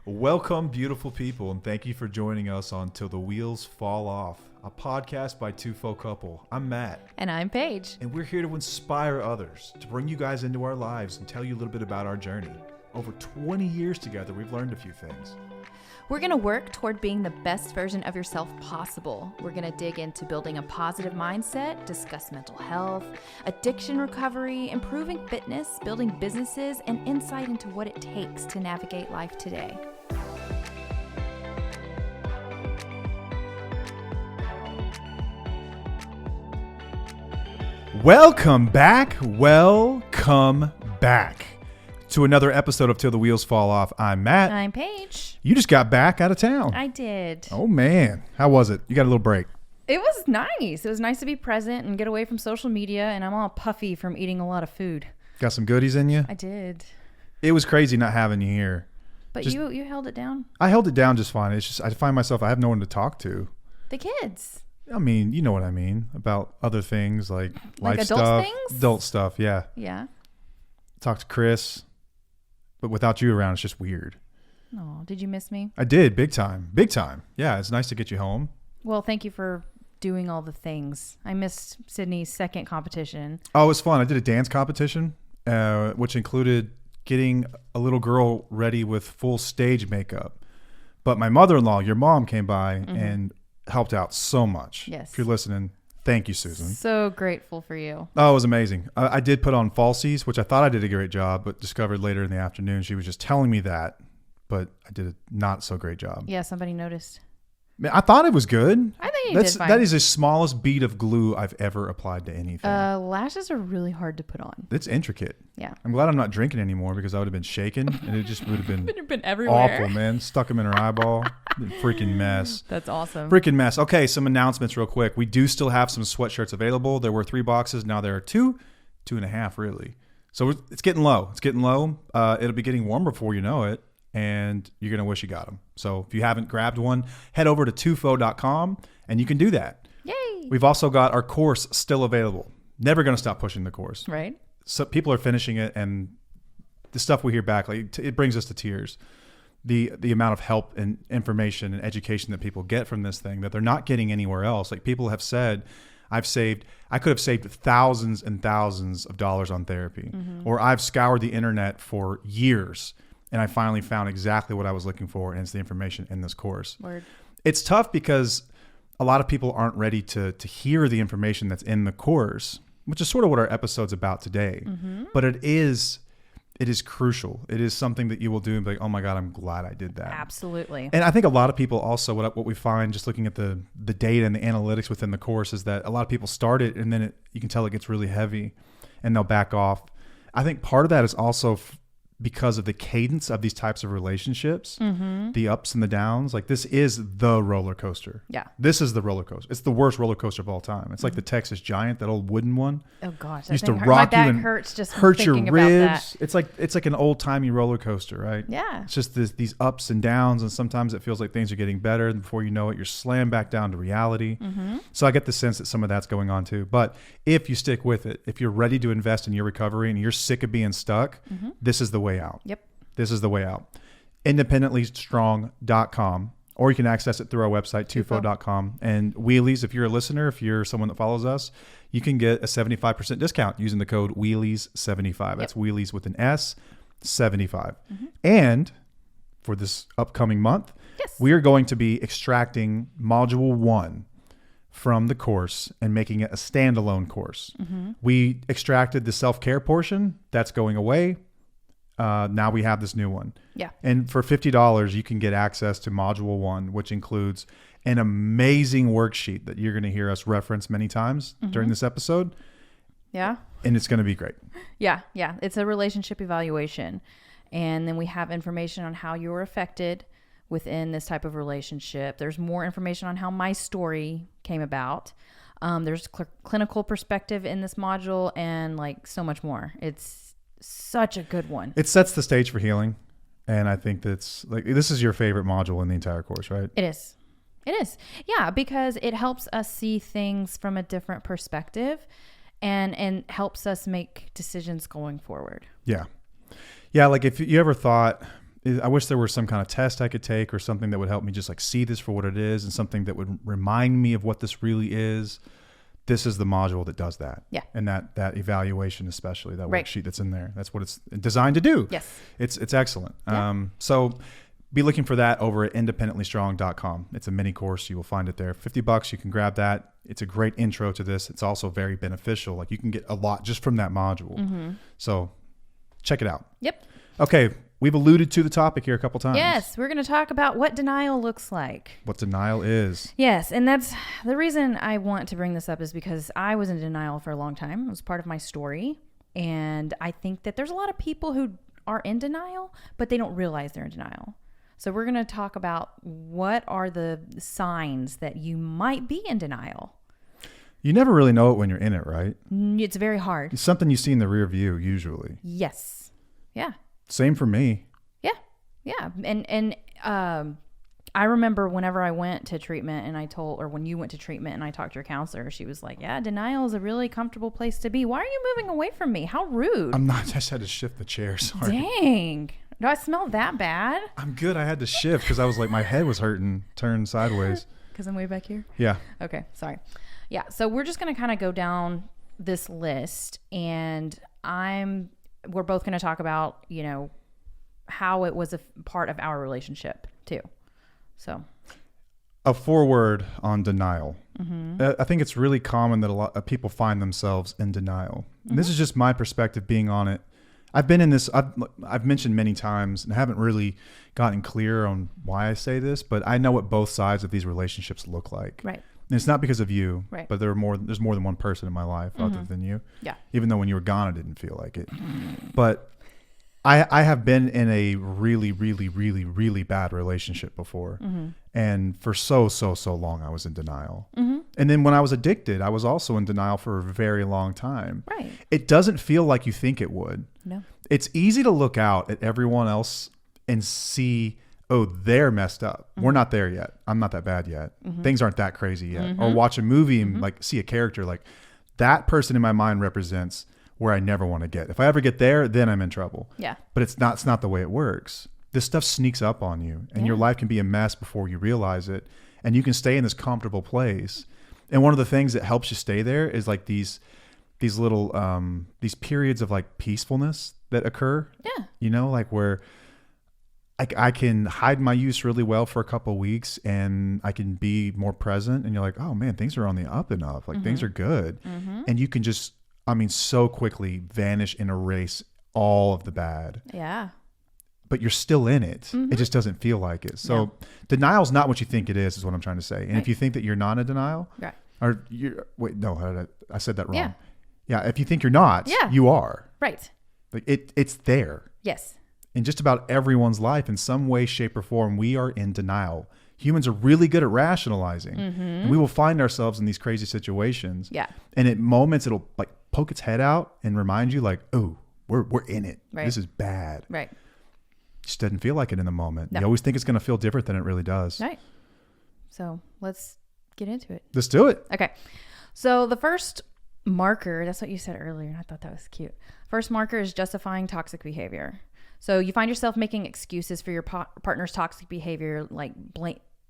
Welcome, beautiful people, and thank you for joining us on Till the Wheels Fall Off, a podcast by two faux couple. I'm Matt. And I'm Paige. And we're here to inspire others, to bring you guys into our lives and tell you a little bit about our journey. Over 20 years together, we've learned a few things. We're going to work toward being the best version of yourself possible. We're going to dig into building a positive mindset, discuss mental health, addiction recovery, improving fitness, building businesses, and insight into what it takes to navigate life today. Welcome back to another episode of Till the Wheels Fall Off. I'm Matt. I'm Paige. You just got back out of town. I did. Oh man, how was it? You got a little break. It was nice. It was nice to be present and get away from social media, and I'm all puffy from eating a lot of food. Got some goodies in you? I did. It was crazy not having you here. But you held it down? I held it down just fine. It's just I find myself, I have no one to talk to. The kids. I mean, you know what I mean about other things like life adult stuff. things? Adult stuff, yeah. Yeah. Talk to Chris, but without you around, it's just weird. Oh, did you miss me? I did, big time. Big time. Yeah, it's nice to get you home. Well, thank you for doing all the things. I missed Sydney's second competition. Oh, it was fun. I did a dance competition, which included getting a little girl ready with full stage makeup. But my mother-in-law, your mom, came by and helped out so much. Yes. If you're listening, thank you, Susan. So grateful for you. Oh, it was amazing. I did put on falsies, which I thought I did a great job, but discovered later in the afternoon she was just telling me that, but I did a not so great job. Yeah, somebody noticed. Man, I thought it was good. I think you did fine. That is the smallest bead of glue I've ever applied to anything. Lashes are really hard to put on. It's intricate. Yeah. I'm glad I'm not drinking anymore because I would have been shaken and it just would have been, been everywhere. awful, man. Stuck them in her eyeball. Freaking mess. That's awesome. Freaking mess. Okay, some announcements real quick. We do still have some sweatshirts available. There were 3 boxes. Now there are 2.5 really. So it's getting low. It's getting low. It'll be getting warmer before you know it. And you're going to wish you got them. So if you haven't grabbed one, head over to tufo.com and you can do that. Yay. We've also got our course still available. Never going to stop pushing the course. Right. So people are finishing it and the stuff we hear back, like it brings us to tears. The amount of help and information and education that people get from this thing that they're not getting anywhere else. Like people have said, I could have saved thousands and thousands of dollars on therapy, or I've scoured the internet for years and I finally found exactly what I was looking for, and it's the information in this course. Word. It's tough because a lot of people aren't ready to hear the information that's in the course, which is sort of what our episode's about today. But it is crucial. It is something that you will do and be like, oh my God, I'm glad I did that. Absolutely. And I think a lot of people also, what we find just looking at the data and the analytics within the course is that a lot of people start it and then you can tell it gets really heavy and they'll back off. I think part of that is also because of the cadence of these types of relationships, the ups and the downs. Like this is the roller coaster. Yeah. This is the roller coaster. It's the worst roller coaster of all time. It's like the Texas Giant, that old wooden one. Oh gosh, Used to rock my you back and hurts just hurt your thinking about ribs. that. It's like an old timey roller coaster, right? Yeah. It's just these ups and downs, and sometimes it feels like things are getting better, and before you know it, you're slammed back down to reality. So I get the sense that some of that's going on too. But if you stick with it, if you're ready to invest in your recovery and you're sick of being stuck, this is the way out. Yep. This is the way out. Independentlystrong.com, or you can access it through our website, tufo.com. And Wheelies, if you're a listener, if you're someone that follows us, you can get a 75% discount using the code Wheelies75. That's Wheelies with an S, 75. And for this upcoming month, we are going to be extracting Module 1 from the course and making it a standalone course. We extracted the self-care portion. That's going away. Now we have this new one. Yeah. And for $50, you can get access to Module 1, which includes an amazing worksheet that you're going to hear us reference many times during this episode. Yeah. And it's going to be great. Yeah. Yeah. It's a relationship evaluation. And then we have information on how you were affected within this type of relationship. There's more information on how my story came about. There's clinical perspective in this module and like so much more. It's such a good one. It sets the stage for healing. And I think that's like, this is your favorite module in the entire course, right? It is. It is. Yeah, because it helps us see things from a different perspective and helps us make decisions going forward. Yeah. Yeah. Like if you ever thought, I wish there were some kind of test I could take or something that would help me just like see this for what it is and something that would remind me of what this really is. This is the module that does that. Yeah. And that evaluation, especially that Right. worksheet that's in there. That's what it's designed to do. Yes. It's excellent. Yeah. So be looking for that over at independentlystrong.com. It's a mini course. You will find it there. $50. You can grab that. It's a great intro to this. It's also very beneficial. Like you can get a lot just from that module. Mm-hmm. So check it out. Yep. Okay. We've alluded to the topic here a couple times. Yes, we're going to talk about what denial looks like. What denial is. Yes, and that's the reason I want to bring this up is because I was in denial for a long time. It was part of my story. And I think that there's a lot of people who are in denial, but they don't realize they're in denial. So we're going to talk about what are the signs that you might be in denial. You never really know it when you're in it, right? It's very hard. It's something you see in the rear view usually. Yes. Yeah. Same for me. Yeah. And I remember whenever I went to treatment and or when you went to treatment and I talked to your counselor, she was like, yeah, denial is a really comfortable place to be. Why are you moving away from me? How rude. I'm not. I just had to shift the chair. Sorry. Dang. Do I smell that bad? I'm good. I had to shift because I was like, my head was hurting, turned sideways. Because I'm way back here? Yeah. Okay. Sorry. Yeah. So we're just going to kind of go down this list and we're both going to talk about, how it was a part of our relationship too. So a foreword on denial. Mm-hmm. I think it's really common that a lot of people find themselves in denial. And this is just my perspective being on it. I've been in this, I've mentioned many times and haven't really gotten clear on why I say this, but I know what both sides of these relationships look like. Right. And it's not because of you, right. but there's more than one person in my life other than you. Yeah. Even though when you were gone, I didn't feel like it. But I have been in a really, really, really, really bad relationship before. Mm-hmm. And for so long, I was in denial. Mm-hmm. And then when I was addicted, I was also in denial for a very long time. Right. It doesn't feel like you think it would. No. It's easy to look out at everyone else and see, oh, they're messed up. Mm-hmm. We're not there yet. I'm not that bad yet. Mm-hmm. Things aren't that crazy yet. Mm-hmm. Or watch a movie and like see a character like that person in my mind represents where I never want to get. If I ever get there, then I'm in trouble. Yeah. But it's not the way it works. This stuff sneaks up on you and your life can be a mess before you realize it. And you can stay in this comfortable place. And one of the things that helps you stay there is like these little, these periods of like peacefulness that occur. Yeah. Like where I can hide my use really well for a couple of weeks and I can be more present. And you're like, oh man, things are on the up and up. Like things are good. Mm-hmm. And you can just, so quickly vanish and erase all of the bad. Yeah. But you're still in it. Mm-hmm. It just doesn't feel like it. So denial's not what you think it is what I'm trying to say. And if you think that you're not in denial, right. or I said that wrong. Yeah. If you think you're not, you are. Right. Like it's there. Yes. In just about everyone's life, in some way, shape, or form, we are in denial. Humans are really good at rationalizing. Mm-hmm. And we will find ourselves in these crazy situations. Yeah. And at moments, it'll like poke its head out and remind you like, oh, we're in it. Right. This is bad. Right. Just doesn't feel like it in the moment. No. You always think it's going to feel different than it really does. Right. So let's get into it. Let's do it. Okay. So the first marker, that's what you said earlier. I thought that was cute. First marker is justifying toxic behavior. So you find yourself making excuses for your partner's toxic behavior, like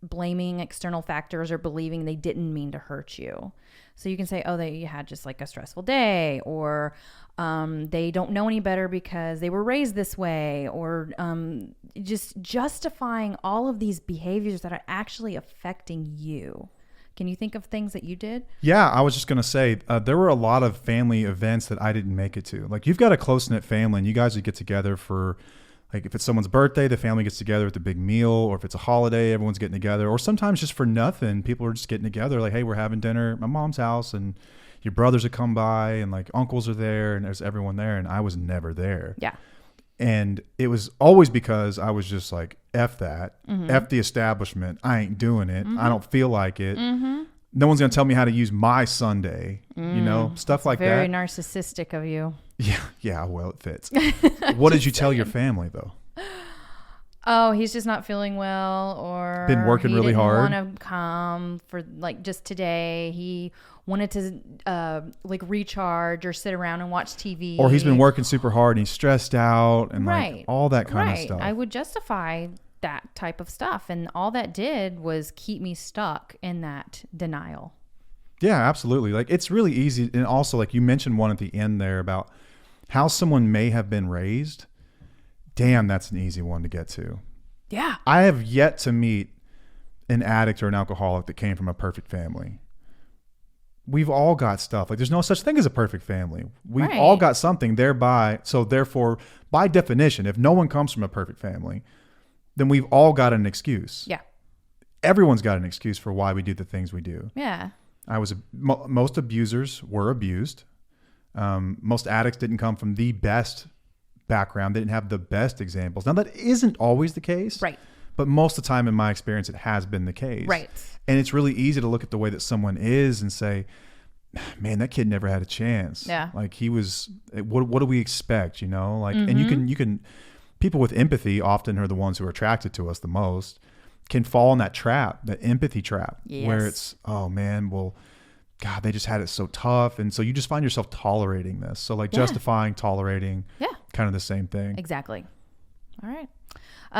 blaming external factors or believing they didn't mean to hurt you. So you can say, oh, you had just like a stressful day, or they don't know any better because they were raised this way, or just justifying all of these behaviors that are actually affecting you. Can you think of things that you did? Yeah, I was just going to say, there were a lot of family events that I didn't make it to. Like, you've got a close-knit family, and you guys would get together for, like, if it's someone's birthday, the family gets together at the big meal, or if it's a holiday, everyone's getting together, or sometimes just for nothing, people are just getting together, like, hey, we're having dinner at my mom's house, and your brothers would come by, and, like, uncles are there, and there's everyone there, and I was never there. Yeah. And it was always because I was just like, F that. Mm-hmm. F the establishment. I ain't doing it. Mm-hmm. I don't feel like it. Mm-hmm. No one's going to tell me how to use my Sunday, stuff like very that. Very narcissistic of you. Yeah. Well, it fits. What did you tell your family, though? oh, he's just not feeling well, or Been working really hard. Want to come for like just today. He wanted to like recharge or sit around and watch TV. Or he's been working super hard and he's stressed out and like all that kind of stuff. I would justify that type of stuff, and all that did was keep me stuck in that denial. Yeah, absolutely. Like it's really easy. And also like you mentioned one at the end there about how someone may have been raised. Damn, that's an easy one to get to. Yeah. I have yet to meet an addict or an alcoholic that came from a perfect family. We've all got stuff. Like there's no such thing as a perfect family. We've all got something thereby. So therefore, by definition, if no one comes from a perfect family, then we've all got an excuse. Yeah. Everyone's got an excuse for why we do the things we do. Yeah. Most abusers were abused. Most addicts didn't come from the best background. They didn't have the best examples. Now that isn't always the case. Right. But most of the time in my experience, it has been the case. Right. And it's really easy to look at the way that someone is and say, man, that kid never had a chance. Yeah. Like he was, what do we expect? You know, like, and you can, people with empathy often are the ones who are attracted to us the most, can fall in that trap, that empathy trap, where it's, oh man, well, God, they just had it so tough. And so you just find yourself tolerating this. So like justifying, tolerating, kind of the same thing. Exactly. All right.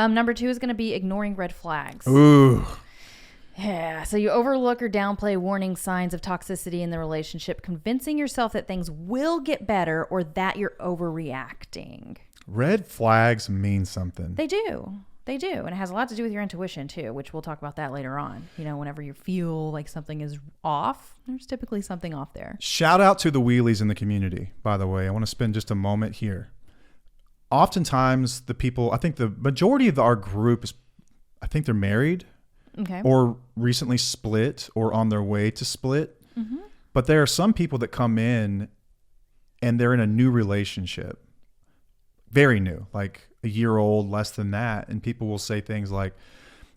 Number 2 is going to be ignoring red flags. Ooh. Yeah. So you overlook or downplay warning signs of toxicity in the relationship, convincing yourself that things will get better or that you're overreacting. Red flags mean something. They do. They do. And it has a lot to do with your intuition too, which we'll talk about that later on. You know, whenever you feel like something is off, there's typically something off there. Shout out to the wheelies in the community, by the way. I want to spend just a moment here. Oftentimes the people, I think the majority of our group is, I think they're married or recently split or on their way to split. But there are some people that come in and they're in a new relationship, very new, like a year old, less than that. And people will say things like,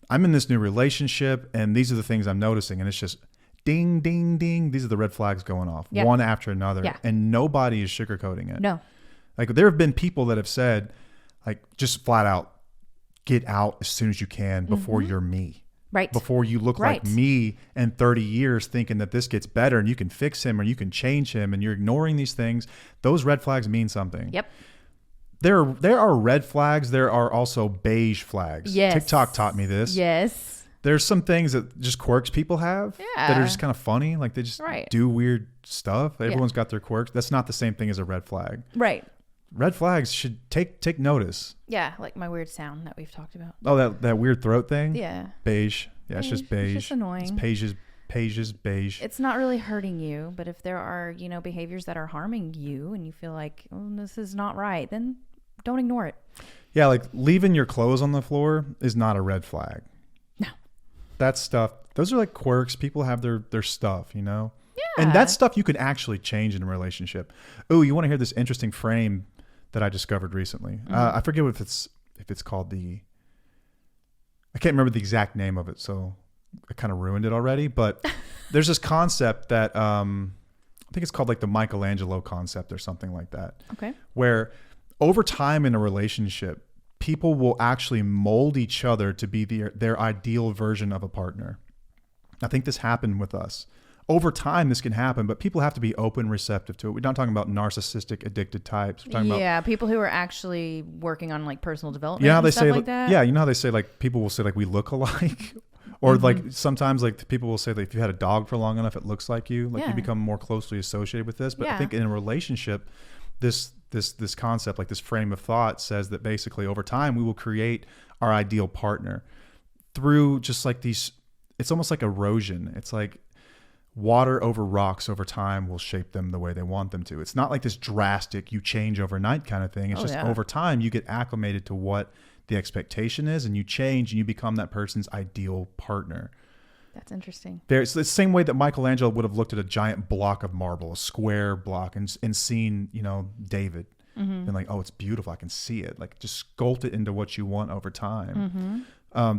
I'm in this new relationship and these are the things I'm noticing. And it's just ding, ding, ding. These are the red flags going off one after another. And nobody is sugarcoating it. No. Like there have been people that have said, like, just flat out, get out as soon as you can before you're me. Right. Before you look like me in 30 years thinking that this gets better and you can fix him or you can change him and you're ignoring these things. Those red flags mean something. Yep. There are red flags. There are also beige flags. Yes. TikTok taught me this. Yes. There's some things that just quirks people have that are just kind of funny. Like they just do weird stuff. Everyone's got their quirks. That's not the same thing as a red flag. Right. Red flags should take notice. Yeah, like my weird sound that we've talked about. Oh, that weird throat thing? Yeah. Beige. Yeah, it's just beige. It's just annoying. It's beige. It's not really hurting you, but if there are, behaviors that are harming you and you feel like, oh, this is not right, then don't ignore it. Yeah, like leaving your clothes on the floor is not a red flag. No. That stuff, those are like quirks. People have their stuff, Yeah. And that stuff you can actually change in a relationship. Oh, you want to hear this interesting frame that I discovered recently? I forget if it's called I can't remember the exact name of it, so I kind of ruined it already. But there's this concept that I think it's called like the Michelangelo concept or something like that. Okay. Where over time in a relationship, people will actually mold each other to be their ideal version of a partner. I think this happened with us. Over time, this can happen, but people have to be open, receptive to it. We're not talking about narcissistic, addicted types. We're talking about people who are actually working on like personal development. Yeah, they and stuff say like that. Yeah, you know how they say like people will say like we look alike, or like sometimes like people will say that if you had a dog for long enough, it looks like you. Like you become more closely associated with this. But I think in a relationship, this concept, like this frame of thought, says that basically over time we will create our ideal partner through just like these. It's almost like erosion. It's like water over rocks over time will shape them the way they want them to. It's not like this drastic, you change overnight kind of thing. It's over time you get acclimated to what the expectation is and you change and you become that person's ideal partner. That's interesting. It's the same way that Michelangelo would have looked at a giant block of marble, a square block, and seen, David. And like, oh, it's beautiful. I can see it. Like just sculpt it into what you want over time.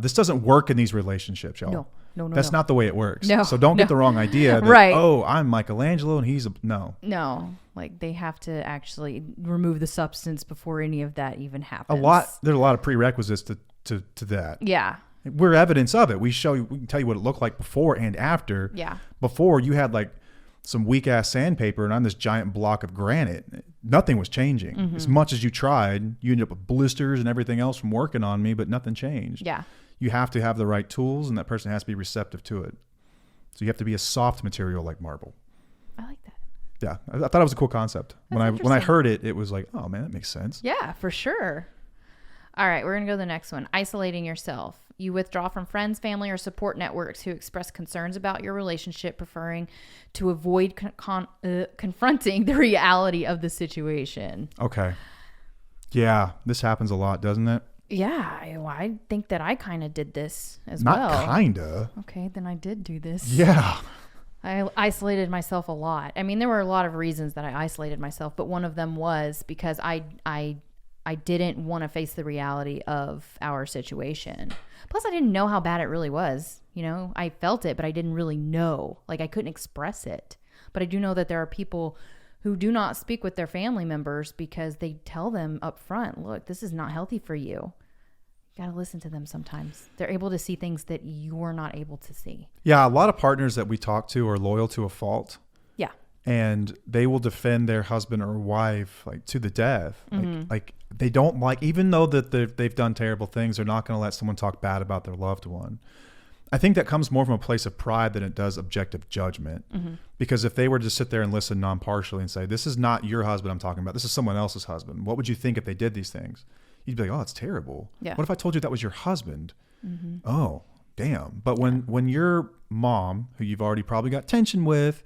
This doesn't work in these relationships, y'all. No. That's not the way it works. No. So don't get the wrong idea that, oh, I'm Michelangelo and he's no. No. Like they have to actually remove the substance before any of that even happens. There's a lot of prerequisites to that. Yeah. We're evidence of it. We can tell you what it looked like before and after. Yeah. Before, you had like some weak ass sandpaper and I'm this giant block of granite. Nothing was changing. Mm-hmm. As much as you tried, you ended up with blisters and everything else from working on me, but nothing changed. Yeah. You have to have the right tools, and that person has to be receptive to it. So you have to be a soft material like marble. I like that. Yeah, I thought it was a cool concept. When I heard it, it was like, oh man, that makes sense. Yeah, for sure. All right, we're going to go to the next one. Isolating yourself. You withdraw from friends, family, or support networks who express concerns about your relationship, preferring to avoid confronting the reality of the situation. Okay. Yeah, this happens a lot, doesn't it? Yeah, I think that I kind of did this as Not well. Not kinda. Okay, then I did do this. Yeah. I isolated myself a lot. I mean, there were a lot of reasons that I isolated myself, but one of them was because I didn't want to face the reality of our situation. Plus, I didn't know how bad it really was. You know, I felt it, but I didn't really know. Like, I couldn't express it. But I do know that there are people who do not speak with their family members because they tell them up front, look, this is not healthy for you. You got to listen to them sometimes. They're able to see things that you're not able to see. Yeah, a lot of partners that we talk to are loyal to a fault. Yeah. And they will defend their husband or wife like to the death. Mm-hmm. Like they don't like, even though that they've done terrible things, they're not going to let someone talk bad about their loved one. I think that comes more from a place of pride than it does objective judgment. Mm-hmm. Because if they were to sit there and listen non-partially and say, this is not your husband I'm talking about, this is someone else's husband. What would you think if they did these things? You'd be like, oh, it's terrible. Yeah. What if I told you that was your husband? Mm-hmm. Oh, damn. But when your mom, who you've already probably got tension with,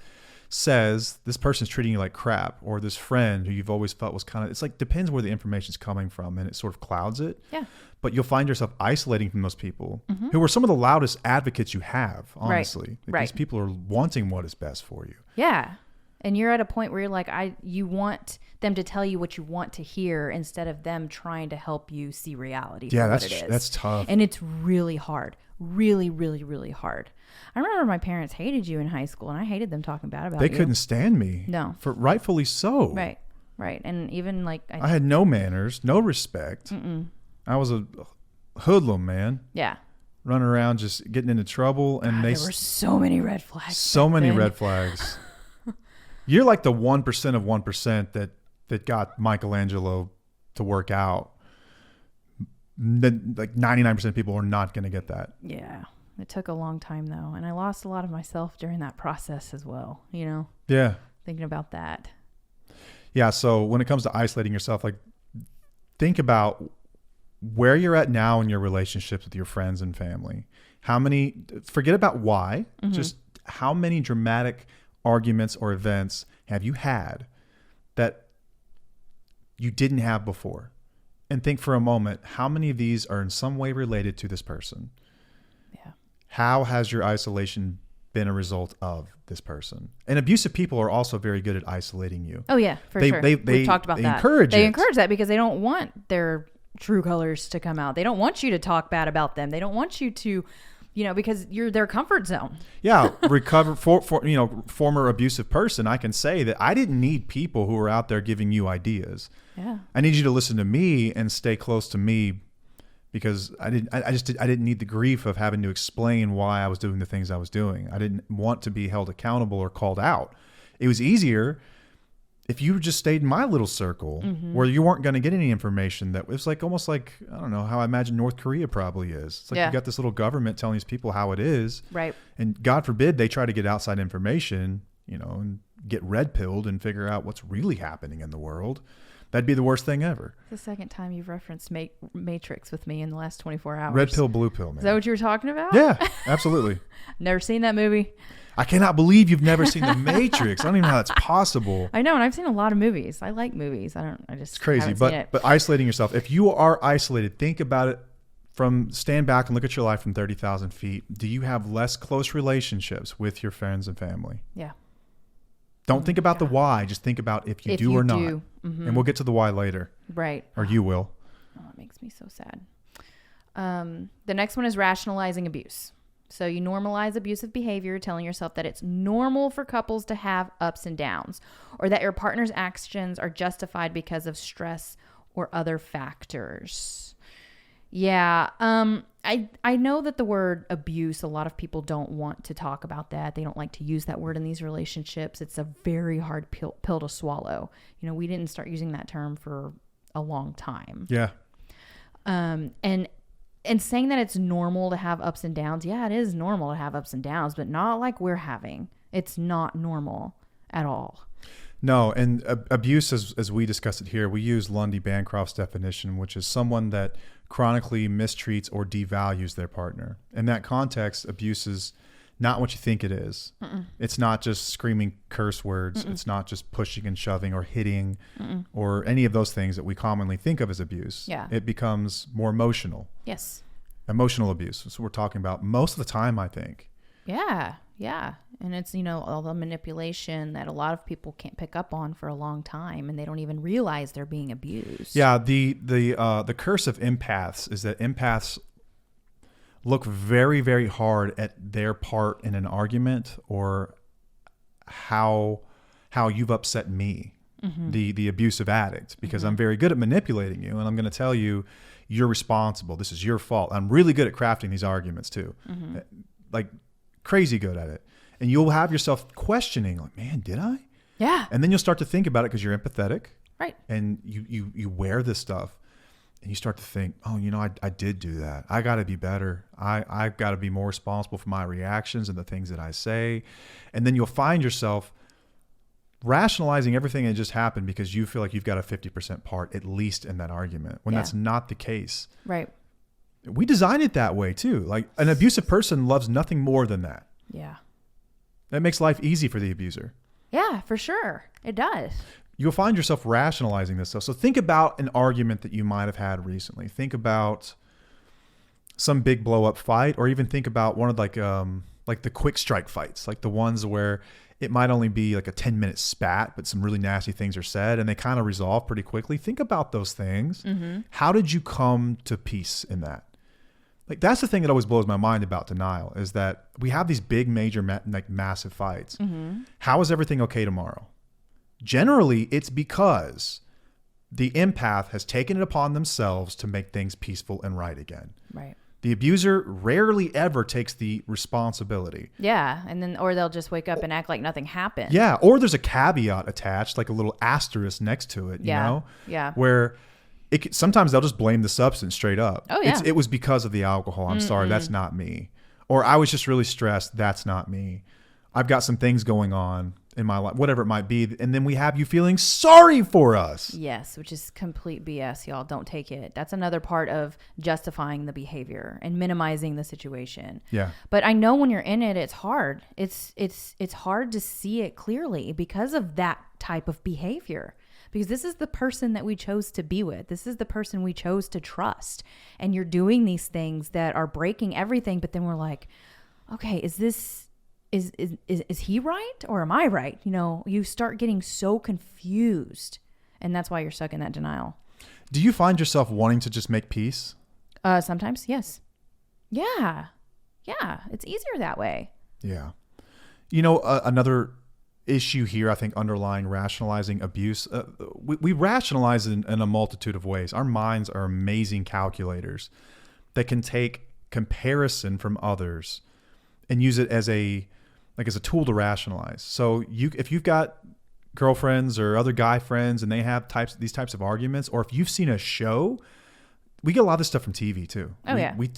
says this person's treating you like crap, or this friend who you've always felt was kind of, it's like, depends where the information's coming from, and it sort of clouds it. Yeah. But you'll find yourself isolating from those people who are some of the loudest advocates you have, Right. honestly. Like, Right. these people are wanting what is best for you. Yeah. And you're at a point where you're like, you want them to tell you what you want to hear instead of them trying to help you see reality. Yeah, for what it is. that's tough. And it's really hard. Really, really, really hard. I remember my parents hated you in high school, and I hated them talking bad about They you. couldn't stand me. No. For rightfully so. Right. Right. And even like I had no manners, no respect. I was a hoodlum, man. Yeah. Running around just getting into trouble, and There were so many red flags. so back many then. red flags. You're like the 1% of 1% that got Michelangelo to work out. Like 99% of people are not going to get that. Yeah. It took a long time though, and I lost a lot of myself during that process as well, you know. Yeah. Thinking about that. Yeah, so when it comes to isolating yourself, like, think about where you're at now in your relationships with your friends and family. Forget about why, just how many dramatic arguments or events have you had that you didn't have before? And think for a moment, how many of these are in some way related to this person? Yeah. How has your isolation been a result of this person? And abusive people are also very good at isolating you. Oh yeah, for sure. We've talked about that. They encourage that because they don't want their true colors to come out. They don't want you to talk bad about them. They don't want you to, because you're their comfort zone. Yeah, former abusive person, I can say that I didn't need people who were out there giving you ideas. Yeah. I need you to listen to me and stay close to me, because I didn't need the grief of having to explain why I was doing the things I was doing. I didn't want to be held accountable or called out. It was easier if you just stayed in my little circle where you weren't going to get any information. That was like almost like, I don't know how I imagine North Korea probably is. It's like you got this little government telling these people how it is. Right. And God forbid they try to get outside information, and get red pilled and figure out what's really happening in the world. That'd be the worst thing ever. It's the second time you've referenced Matrix with me in the last 24 hours. Red pill, blue pill, man. Is that what you were talking about? Yeah, absolutely. Never seen that movie. I cannot believe you've never seen The Matrix. I don't even know how that's possible. I know, and I've seen a lot of movies. I like movies. It's crazy, haven't seen it. but isolating yourself. If you are isolated, think about it stand back and look at your life from 30,000 feet. Do you have less close relationships with your friends and family? Yeah. Don't think about the why. Just think about if you do or not. And we'll get to the why later. Right. Or you will. Oh, it makes me so sad. The next one is rationalizing abuse. So you normalize abusive behavior, telling yourself that it's normal for couples to have ups and downs, or that your partner's actions are justified because of stress or other factors. Yeah. I know that the word abuse, a lot of people don't want to talk about that. They don't like to use that word in these relationships. It's a very hard pill to swallow. You know, we didn't start using that term for a long time. Yeah. And saying that it's normal to have ups and downs. Yeah, it is normal to have ups and downs, but not like we're having. It's not normal at all. No, and abuse, as we discussed it here, we use Lundy Bancroft's definition, which is someone that chronically mistreats or devalues their partner. In that context, abuse is not what you think it is. It's not just screaming curse words. It's not just pushing and shoving or hitting or any of those things that we commonly think of as abuse. Yeah. It becomes more emotional. Yes. Emotional abuse. That's what we're talking about most of the time, I think. Yeah. Yeah. And it's, you know, all the manipulation that a lot of people can't pick up on for a long time, and they don't even realize they're being abused. Yeah. The curse of empaths is that empaths look very, very hard at their part in an argument or how you've upset me, the abusive addict, because I'm very good at manipulating you, and I'm going to tell you you're responsible. This is your fault. I'm really good at crafting these arguments too, like crazy good at it. And you'll have yourself questioning, like, man, did I? Yeah. And then you'll start to think about it because you're empathetic, Right. and you wear this stuff. And you start to think, oh, you know, I did do that. I got to be better. I've got to be more responsible for my reactions and the things that I say. And then you'll find yourself rationalizing everything that just happened because you feel like you've got a 50% part, at least in that argument, when that's not the case. Right. We designed it that way too. Like, an abusive person loves nothing more than that. Yeah. That makes life easy for the abuser. Yeah, for sure. It does. You'll find yourself rationalizing this stuff. So think about an argument that you might have had recently. Think about some big blow up fight, or even think about one of like the quick strike fights, like the ones where it might only be like a 10-minute spat, but some really nasty things are said and they kind of resolve pretty quickly. Think about those things. How did you come to peace in that? Like, that's the thing that always blows my mind about denial, is that we have these big, major, like massive fights. How is everything okay tomorrow? Generally, it's because the empath has taken it upon themselves to make things peaceful and right again. Right. The abuser rarely ever takes the responsibility. Yeah. And then, or they'll just wake up and act like nothing happened. Yeah. Or there's a caveat attached, like a little asterisk next to it, you know? Yeah. Where sometimes they'll just blame the substance straight up. Oh, yeah. It was because of the alcohol. I'm sorry. That's not me. Or I was just really stressed. That's not me. I've got some things going on in my life, whatever it might be. And then we have you feeling sorry for us. Yes, which is complete BS, y'all. Don't take it. That's another part of justifying the behavior and minimizing the situation. Yeah. But I know when you're in it, it's hard. It's hard to see it clearly because of that type of behavior. Because this is the person that we chose to be with. This is the person we chose to trust. And you're doing these things that are breaking everything. But then we're like, okay, is he right or am I right? You know, you start getting so confused, and that's why you're stuck in that denial. Do you find yourself wanting to just make peace? Sometimes, yes. Yeah. It's easier that way. Yeah. You know, another issue here, I think, underlying rationalizing abuse, we rationalize in a multitude of ways. Our minds are amazing calculators that can take comparison from others and use it as a tool to rationalize. So if you've got girlfriends or other guy friends and they have these types of arguments, or if you've seen a show, we get a lot of this stuff from TV too.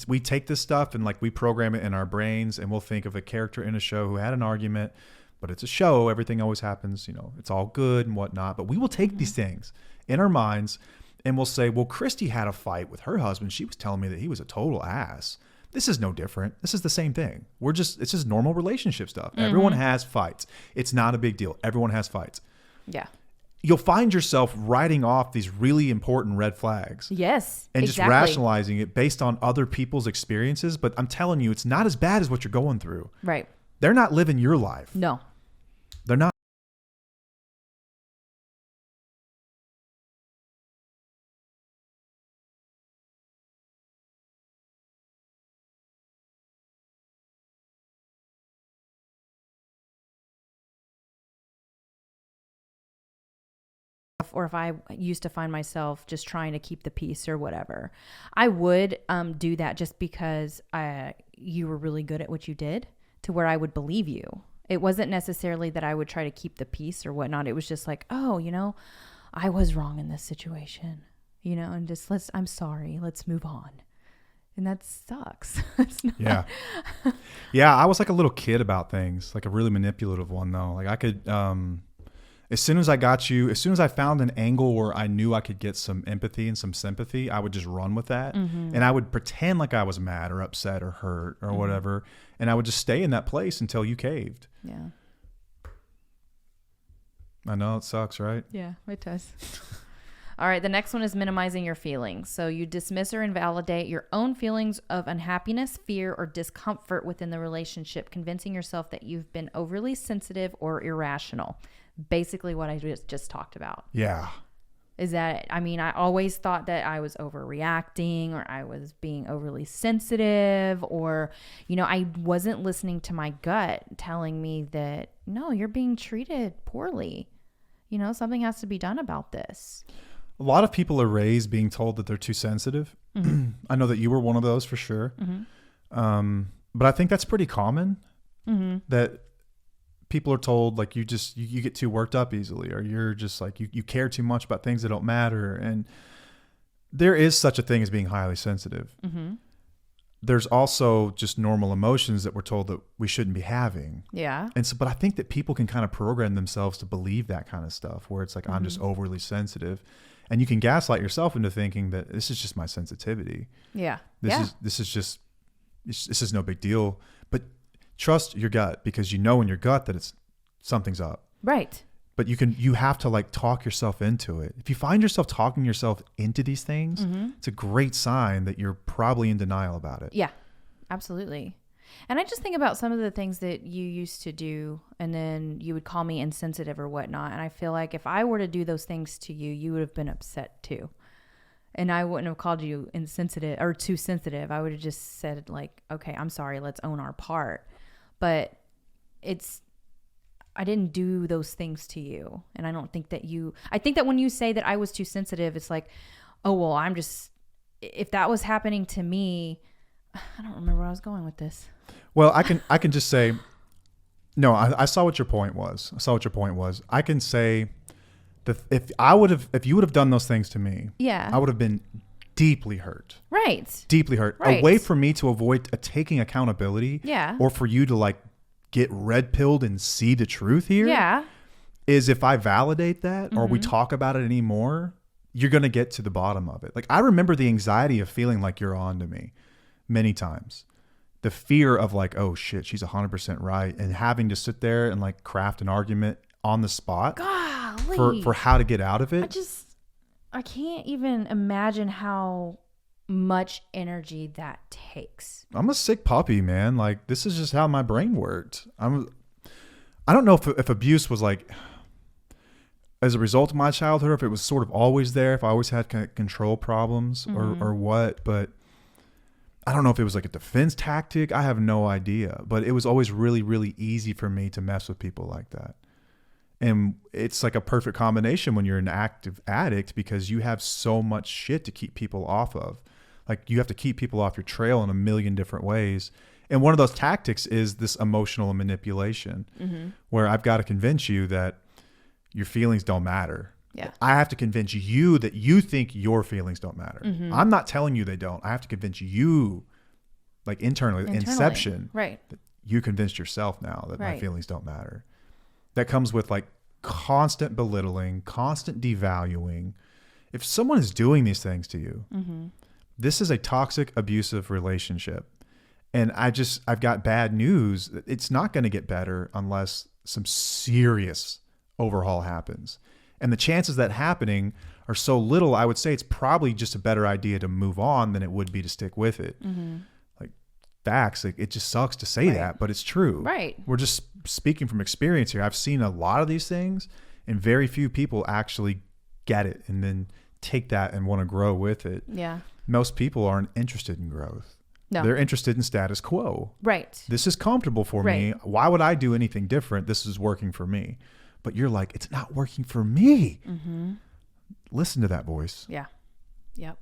We take this stuff and like we program it in our brains, and we'll think of a character in a show who had an argument, but it's a show. Everything always happens, you know, it's all good and whatnot. But we will take these things in our minds and we'll say, well, Christy had a fight with her husband. She was telling me that he was a total ass. This is no different. This is the same thing. It's just normal relationship stuff. Everyone has fights. It's not a big deal. Everyone has fights. Yeah. You'll find yourself writing off these really important red flags. Yes. And just rationalizing it based on other people's experiences. But I'm telling you, it's not as bad as what you're going through. Right. They're not living your life. No. They're not. myself, or if I used to find myself just trying to keep the peace or whatever, I would do that just because you were really good at what you did, to where I would believe you. It wasn't necessarily that I would try to keep the peace or whatnot. It was just like, oh, you know, I was wrong in this situation, you know, and just I'm sorry, let's move on. And that sucks. It's not. Yeah. Yeah. I was like a little kid about things, like a really manipulative one though. Like I could, as soon as I found an angle where I knew I could get some empathy and some sympathy, I would just run with that. Mm-hmm. And I would pretend like I was mad or upset or hurt or whatever. And I would just stay in that place until you caved. Yeah. I know it sucks, right? Yeah, it does. All right. The next one is minimizing your feelings. So you dismiss or invalidate your own feelings of unhappiness, fear, or discomfort within the relationship, convincing yourself that you've been overly sensitive or irrational. Basically what I just talked about. Yeah. Is that, I mean, I always thought that I was overreacting, or I was being overly sensitive, or, you know, I wasn't listening to my gut telling me that, no, you're being treated poorly. You know, something has to be done about this. A lot of people are raised being told that they're too sensitive. Mm-hmm. I know that you were one of those for sure. Mm-hmm. But I think that's pretty common, that people are told like you get too worked up easily, or you're just like you care too much about things that don't matter. And there is such a thing as being highly sensitive. Mm-hmm. There's also just normal emotions that we're told that we shouldn't be having. Yeah. And so, but I think that people can kind of program themselves to believe that kind of stuff, where it's like, I'm just overly sensitive. And you can gaslight yourself into thinking that this is just my sensitivity. Yeah. This is no big deal. But trust your gut, because you know in your gut that something's up. Right. But you have to like talk yourself into it. If you find yourself talking yourself into these things, it's a great sign that you're probably in denial about it. Yeah, absolutely. And I just think about some of the things that you used to do, and then you would call me insensitive or whatnot. And I feel like if I were to do those things to you, you would have been upset too. And I wouldn't have called you insensitive or too sensitive. I would have just said like, okay, I'm sorry, let's own our part. But I didn't do those things to you. And I don't think that I think that when you say that I was too sensitive, it's like, oh, well, if that was happening to me, I don't remember where I was going with this. Well, I can just say, no, I saw what your point was. I can say that if you would have done those things to me, yeah, I would have been deeply hurt. Right. Deeply hurt. Right. A way for me to avoid taking accountability. Yeah. Or for you to like get red pilled and see the truth here. Yeah. Is if I validate that or we talk about it anymore, you're going to get to the bottom of it. Like I remember the anxiety of feeling like you're on to me many times. The fear of like, oh shit, she's 100% right. And having to sit there and like craft an argument on the spot. Golly. For how to get out of it. I can't even imagine how much energy that takes. I'm a sick puppy, man. Like this is just how my brain worked. I don't know if abuse was like as a result of my childhood, or if it was sort of always there, if I always had control problems or what, but I don't know if it was like a defense tactic. I have no idea, but it was always really, really easy for me to mess with people like that. And it's like a perfect combination when you're an active addict, because you have so much shit to keep people off of. Like you have to keep people off your trail in a million different ways. And one of those tactics is this emotional manipulation, where I've got to convince you that your feelings don't matter. Yeah. I have to convince you that you think your feelings don't matter. I'm not telling you they don't. I have to convince you, like internally. Inception. Right. That you convinced yourself now that my feelings don't matter. That comes with like constant belittling, constant devaluing. If someone is doing these things to you, this is a toxic, abusive relationship. And I've got bad news. It's not going to get better unless some serious overhaul happens. And the chances that happening are so little, I would say it's probably just a better idea to move on than it would be to stick with it. Like facts, it just sucks to say that, but it's true. Right. We're just speaking from experience here. I've seen a lot of these things, and very few people actually get it and then take that and want to grow with it. Yeah. Most people aren't interested in growth. No. They're interested in status quo. Right. This is comfortable for me. Why would I do anything different? This is working for me. But you're like, it's not working for me. Listen to that voice. Yeah. Yep.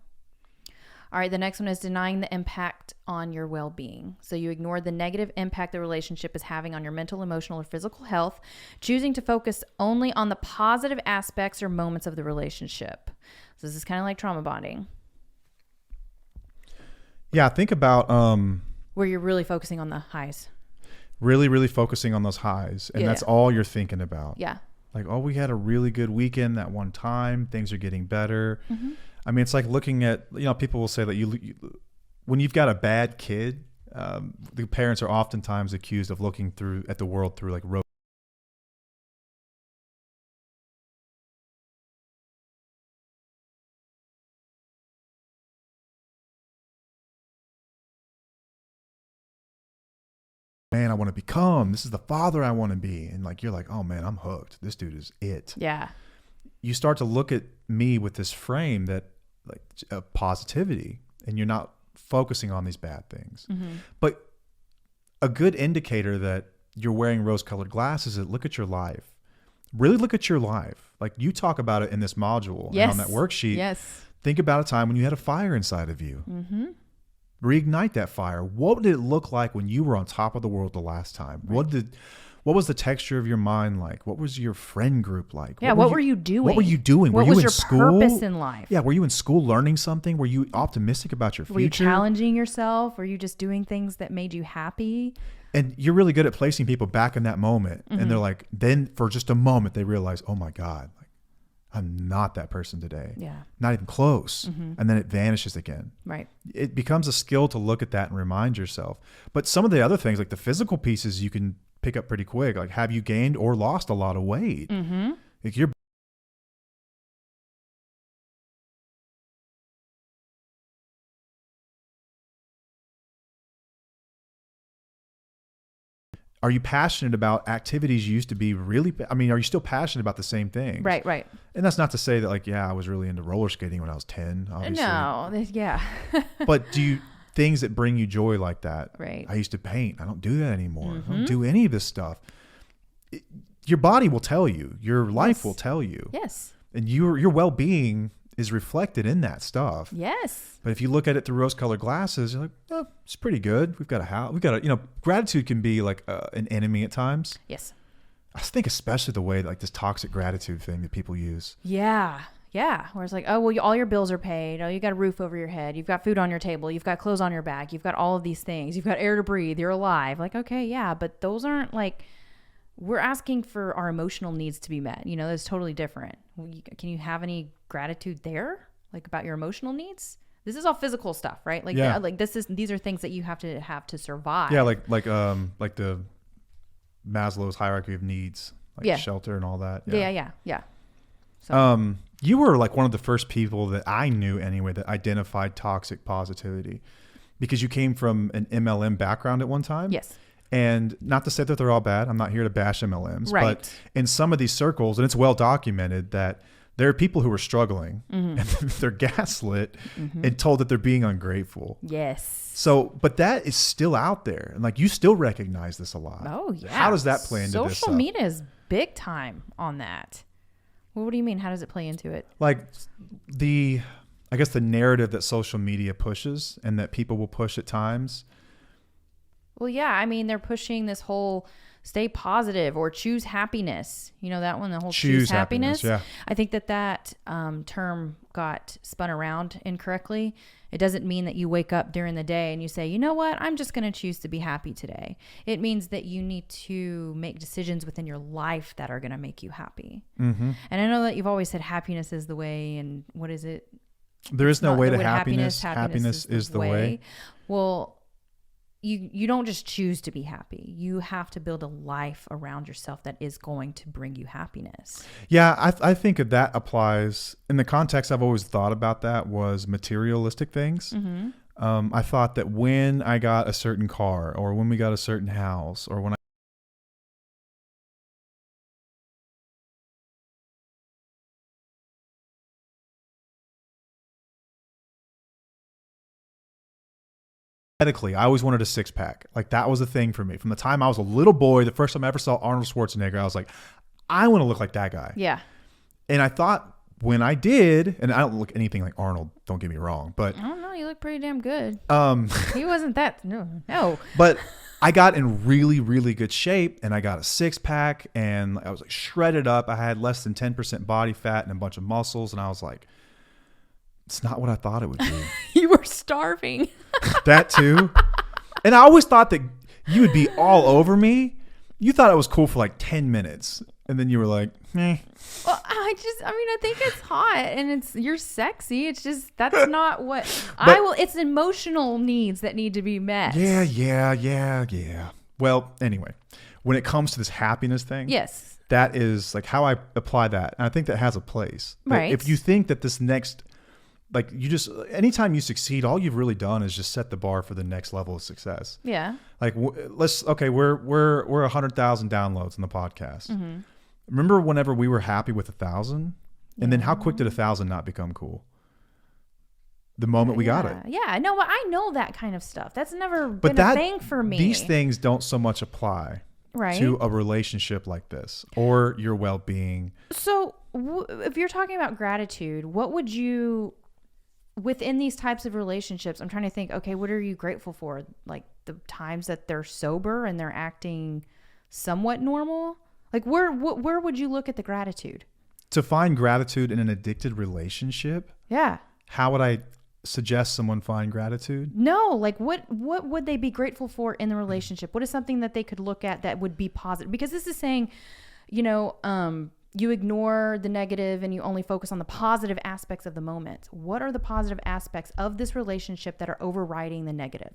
All right. The next one is denying the impact on your well-being. So you ignore the negative impact the relationship is having on your mental, emotional, or physical health, choosing to focus only on the positive aspects or moments of the relationship. So this is kind of like trauma bonding. Yeah. Think about, where you're really focusing on the highs. Really, really focusing on those highs. And that's all you're thinking about. Yeah. Like, oh, we had a really good weekend that one time. Things are getting better. Mm-hmm. I mean, it's like looking at, people will say that you when you've got a bad kid, the parents are oftentimes accused of looking at the world through like rose. Man, I want to become. This is the father I want to be. And like, you're like, oh man, I'm hooked. This dude is it. Yeah. You start to look at me with this frame that like positivity, and you're not focusing on these bad things. Mm-hmm. But a good indicator that you're wearing rose-colored glasses is look at your life. Really look at your life. Like you talk about it in this module and on that worksheet. Yes. Think about a time when you had a fire inside of you. Mm-hmm. Reignite that fire. What did it look like when you were on top of the world the last time? Right. What was the texture of your mind like? What was your friend group like? Yeah, what were you doing? What were you doing? What were you was in your school? purpose in life? Yeah, were you in school learning something? Were you optimistic about your future? Were you challenging yourself? Were you just doing things that made you happy? And you're really good at placing people back in that moment. Mm-hmm. And they're like, then for just a moment, they realize, oh my God, like, I'm not that person today. Yeah. Not even close. Mm-hmm. And then it vanishes again. Right. It becomes a skill to look at that and remind yourself. But some of the other things, like the physical pieces, you can pick up pretty quick. Like, have you gained or lost a lot of weight? Mm-hmm. Like are you passionate about activities you used to be really, are you still passionate about the same things? Right, right. And that's not to say that like, yeah, I was really into roller skating when I was 10, obviously. No, yeah. But things that bring you joy like that. Right. I used to paint. I don't do that anymore. Mm-hmm. I don't do any of this stuff. Your body will tell you. Your life will tell you. Yes. And your well-being is reflected in that stuff. Yes. But if you look at it through rose-colored glasses, you're like, oh, it's pretty good. We've got a house. We've got gratitude can be like an enemy at times. Yes. I think especially the way like this toxic gratitude thing that people use. Yeah. Yeah. Where it's like, oh, well, all your bills are paid. Oh, you got a roof over your head. You've got food on your table. You've got clothes on your back. You've got all of these things. You've got air to breathe. You're alive. Like, okay, yeah. But those aren't like, we're asking for our emotional needs to be met. That's totally different. Can you have any gratitude there? Like about your emotional needs? This is all physical stuff, right? Like, yeah. These are things that you have to survive. Yeah. Like the Maslow's hierarchy of needs, like shelter and all that. Yeah. So. You were like one of the first people that I knew anyway that identified toxic positivity because you came from an MLM background at one time. Yes. And not to say that they're all bad. I'm not here to bash MLMs, right. But in some of these circles, and it's well documented that there are people who are struggling and they're gaslit and told that they're being ungrateful. Yes. So, but that is still out there. And like, you still recognize this a lot. Oh yeah. How does that play into this? Social media is big time on that. Well, what do you mean? How does it play into it? Like I guess the narrative that social media pushes and that people will push at times. Well, yeah. They're pushing this whole stay positive or choose happiness. That one, the whole choose happiness. Yeah. I think that term got spun around incorrectly. It doesn't mean that you wake up during the day and you say, you know what, I'm just going to choose to be happy today. It means that you need to make decisions within your life that are going to make you happy. Mm-hmm. And I know that you've always said happiness is the way. And what is it? There is no way to happiness. Happiness is the way. Well, you don't just choose to be happy. You have to build a life around yourself that is going to bring you happiness. Yeah, I think that applies in the context. I've always thought about that was materialistic things. Mm-hmm. I thought that when I got a certain car or when we got a certain house or when I always wanted a six pack. Like that was a thing for me. From the time I was a little boy, the first time I ever saw Arnold Schwarzenegger, I was like, I want to look like that guy. Yeah. And I thought when I did, and I don't look anything like Arnold, don't get me wrong, but I don't know. You look pretty damn good. He wasn't that. No. But I got in really, really good shape, and I got a 6-pack, and I was like shredded up. I had less than 10% body fat and a bunch of muscles, and I was like, it's not what I thought it would be. You were starving. That too. And I always thought that you would be all over me. You thought it was cool for like 10 minutes. And then you were like, eh. Well, I think it's hot and you're sexy. It's just, that's not what it's emotional needs that need to be met. Yeah. Well, anyway, when it comes to this happiness thing. Yes. That is like how I apply that. And I think that has a place. Right. If you think that this next, like you just, anytime you succeed, all you've really done is just set the bar for the next level of success. Yeah. Like we're 100,000 downloads on the podcast. Mm-hmm. Remember whenever we were happy with 1,000, and then how quick did 1,000 not become cool? The moment we got it. Yeah. No, I know that kind of stuff. That's never been a thing for me. These things don't so much apply to a relationship like this or your well-being. So if you're talking about gratitude, what would you, within these types of relationships, I'm trying to think, okay, what are you grateful for? Like the times that they're sober and they're acting somewhat normal? Like where would you look at the gratitude? To find gratitude in an addicted relationship? Yeah. How would I suggest someone find gratitude? No, like what would they be grateful for in the relationship? What is something that they could look at that would be positive? Because this is saying, you ignore the negative and you only focus on the positive aspects of the moment. What are the positive aspects of this relationship that are overriding the negative?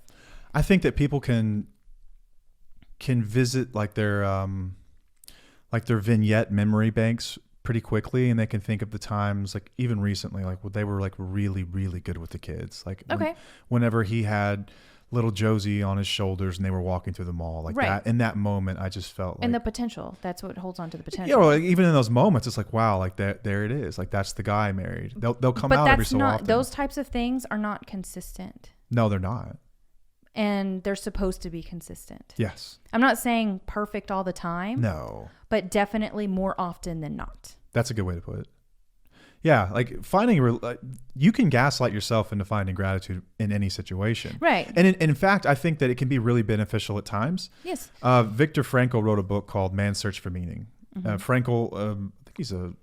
I think that people can visit like their vignette memory banks pretty quickly, and they can think of the times, like even recently, like they were like really, really good with the kids. Like whenever he had little Josie on his shoulders and they were walking through the mall, like that. In that moment, I just felt like, and the potential. That's what holds on to the potential. You know, like even in those moments, it's like, wow, like there it is. Like that's the guy I married. They'll come out every so often. Those types of things are not consistent. No, they're not. And they're supposed to be consistent. Yes. I'm not saying perfect all the time. No. But definitely more often than not. That's a good way to put it. Yeah, like you can gaslight yourself into finding gratitude in any situation. Right. And in fact, I think that it can be really beneficial at times. Yes. Viktor Frankl wrote a book called Man's Search for Meaning. Mm-hmm. Frankl, I think he's a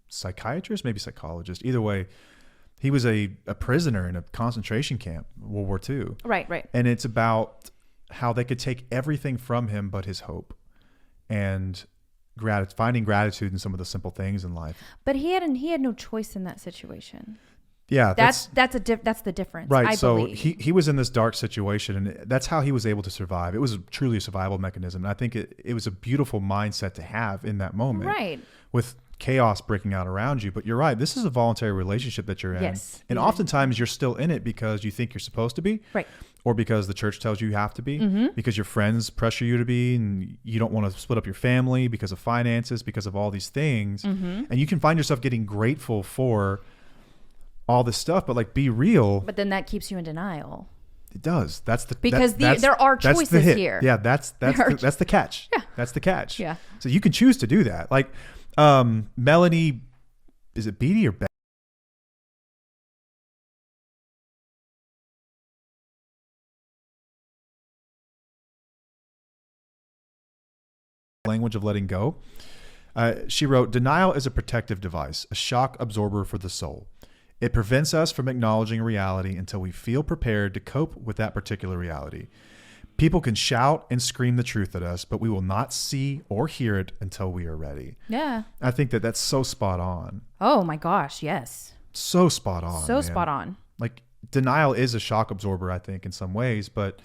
psychiatrist, maybe psychologist. Either way, he was a prisoner in a concentration camp, World War II. Right. And it's about how they could take everything from him but his hope. And finding gratitude in some of the simple things in life. But he had no choice in that situation. Yeah, that's the difference. Right. I believe. he was in this dark situation, and that's how he was able to survive. It was truly a survival mechanism. And I think it was a beautiful mindset to have in that moment. Right. With chaos breaking out around you. But you're right. This is a voluntary relationship that you're in. Yes. And oftentimes you're still in it because you think you're supposed to be. Right. Or because the church tells you have to be, mm-hmm. because your friends pressure you to be, and you don't want to split up your family because of finances, because of all these things. Mm-hmm. And you can find yourself getting grateful for all this stuff, but like be real. But then that keeps you in denial. It does. There are choices here. Yeah, that's the catch. Yeah. That's the catch. Yeah. So you can choose to do that. Like Melanie, is it Beatty or Beck? Language of letting go. She wrote, denial is a protective device, a shock absorber for the soul. It prevents us from acknowledging reality until we feel prepared to cope with that particular reality. People can shout and scream the truth at us, but we will not see or hear it until we are ready. Yeah. I think that that's so spot on. Oh my gosh, yes. So spot on. So spot on. Like denial is a shock absorber, I think, in some ways, but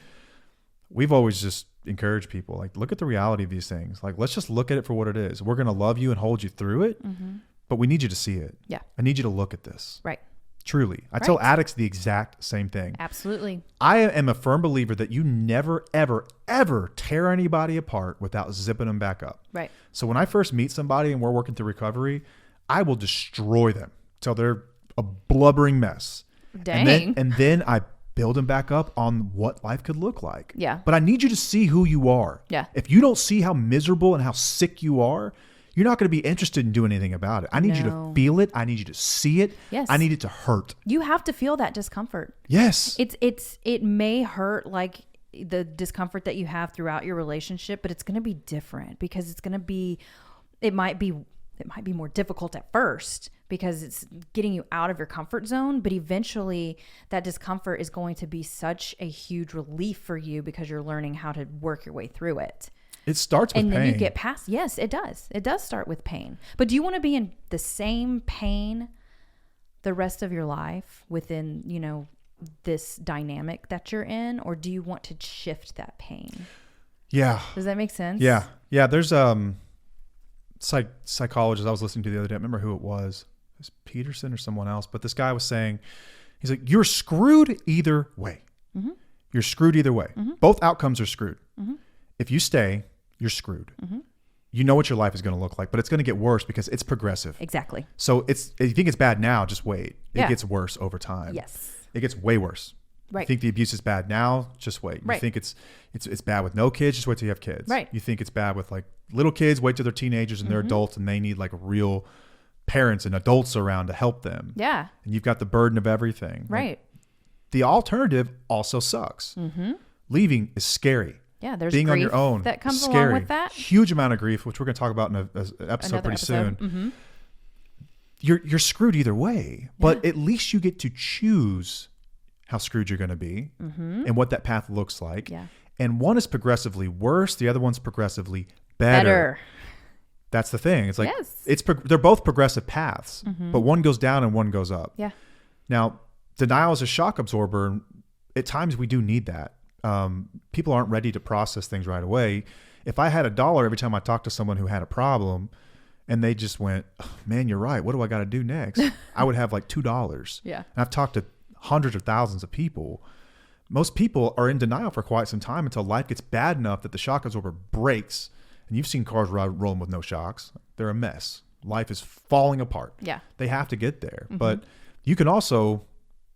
we've always just encouraged people, like, look at the reality of these things. Like, let's just look at it for what it is. We're going to love you and hold you through it, mm-hmm. but we need you to see it. Yeah. I need you to look at this. Right. Truly. I tell addicts the exact same thing. Absolutely. I am a firm believer that you never, ever, ever tear anybody apart without zipping them back up. Right. So when I first meet somebody and we're working through recovery, I will destroy them till they're a blubbering mess. Dang. And then I build them back up on what life could look like. Yeah. But I need you to see who you are. Yeah. If you don't see how miserable and how sick you are, you're not going to be interested in doing anything about it. I need you to No. feel it. I need you to see it. Yes. I need it to hurt. You have to feel that discomfort. Yes. It may hurt like the discomfort that you have throughout your relationship, but it's going to be different because it might be more difficult at first because it's getting you out of your comfort zone, but eventually that discomfort is going to be such a huge relief for you because you're learning how to work your way through it. It starts with And pain. then you get past, yes, it does. It does start with pain. But do you want to be in the same pain the rest of your life within, this dynamic that you're in, or do you want to shift that pain? Yeah. Does that make sense? Yeah. Yeah. There's psychologist I was listening to the other day. I don't remember who it was. It was Peterson or someone else, but this guy was saying, he's like, you're screwed either way. Mm-hmm. You're screwed either way. Mm-hmm. Both outcomes are screwed. Mm-hmm. If you stay, you're screwed. Mm-hmm. You know what your life is going to look like, but it's going to get worse because it's progressive. Exactly. So if you think it's bad now, just wait. Yeah. It gets worse over time. Yes. It gets way worse. Right. You think the abuse is bad now, just wait. You Right. think it's bad with no kids, just wait till you have kids. Right. You think it's bad with like little kids, wait till they're teenagers and they're adults and they need like real parents and adults around to help them. Yeah. And you've got the burden of everything. Right. Like, the alternative also sucks. Mm-hmm. Leaving is scary. Yeah. There's Being on grief your own that comes scary. along with that. Huge amount of grief, which we're going to talk about in an episode Another pretty soon. Mm-hmm. You're screwed either way, but at least you get to choose how screwed you're going to be and what that path looks like. Yeah. And one is progressively worse. The other one's progressively better. That's the thing. It's like, Yes. they're both progressive paths, but one goes down and one goes up. Yeah. Now, denial is a shock absorber. At times we do need that. People aren't ready to process things right away. If I had $1 every time I talked to someone who had a problem and they just went, oh, man, you're right. What do I got to do next? I would have like $2. Yeah. And I've talked to hundreds of thousands of people. Most people are in denial for quite some time until life gets bad enough that the shock absorber breaks. And you've seen cars rolling with no shocks. They're a mess. Life is falling apart. Yeah. They have to get there. But you can also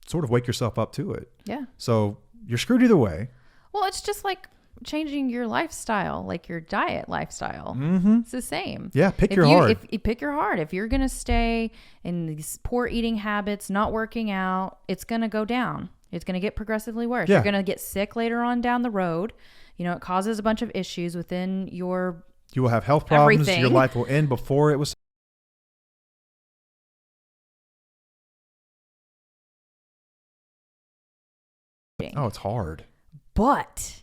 sort of wake yourself up to it. Yeah. So you're screwed either way. Well, it's just like changing your lifestyle, like your diet lifestyle. Mm-hmm. It's the same. Yeah, pick your heart. If you pick your heart, if you're going to stay in these poor eating habits, not working out, it's going to go down. It's going to get progressively worse. Yeah. You're going to get sick later on down the road. It causes a bunch of issues within your You will have health problems. everything. Your life will end before it was. Oh, it's hard. But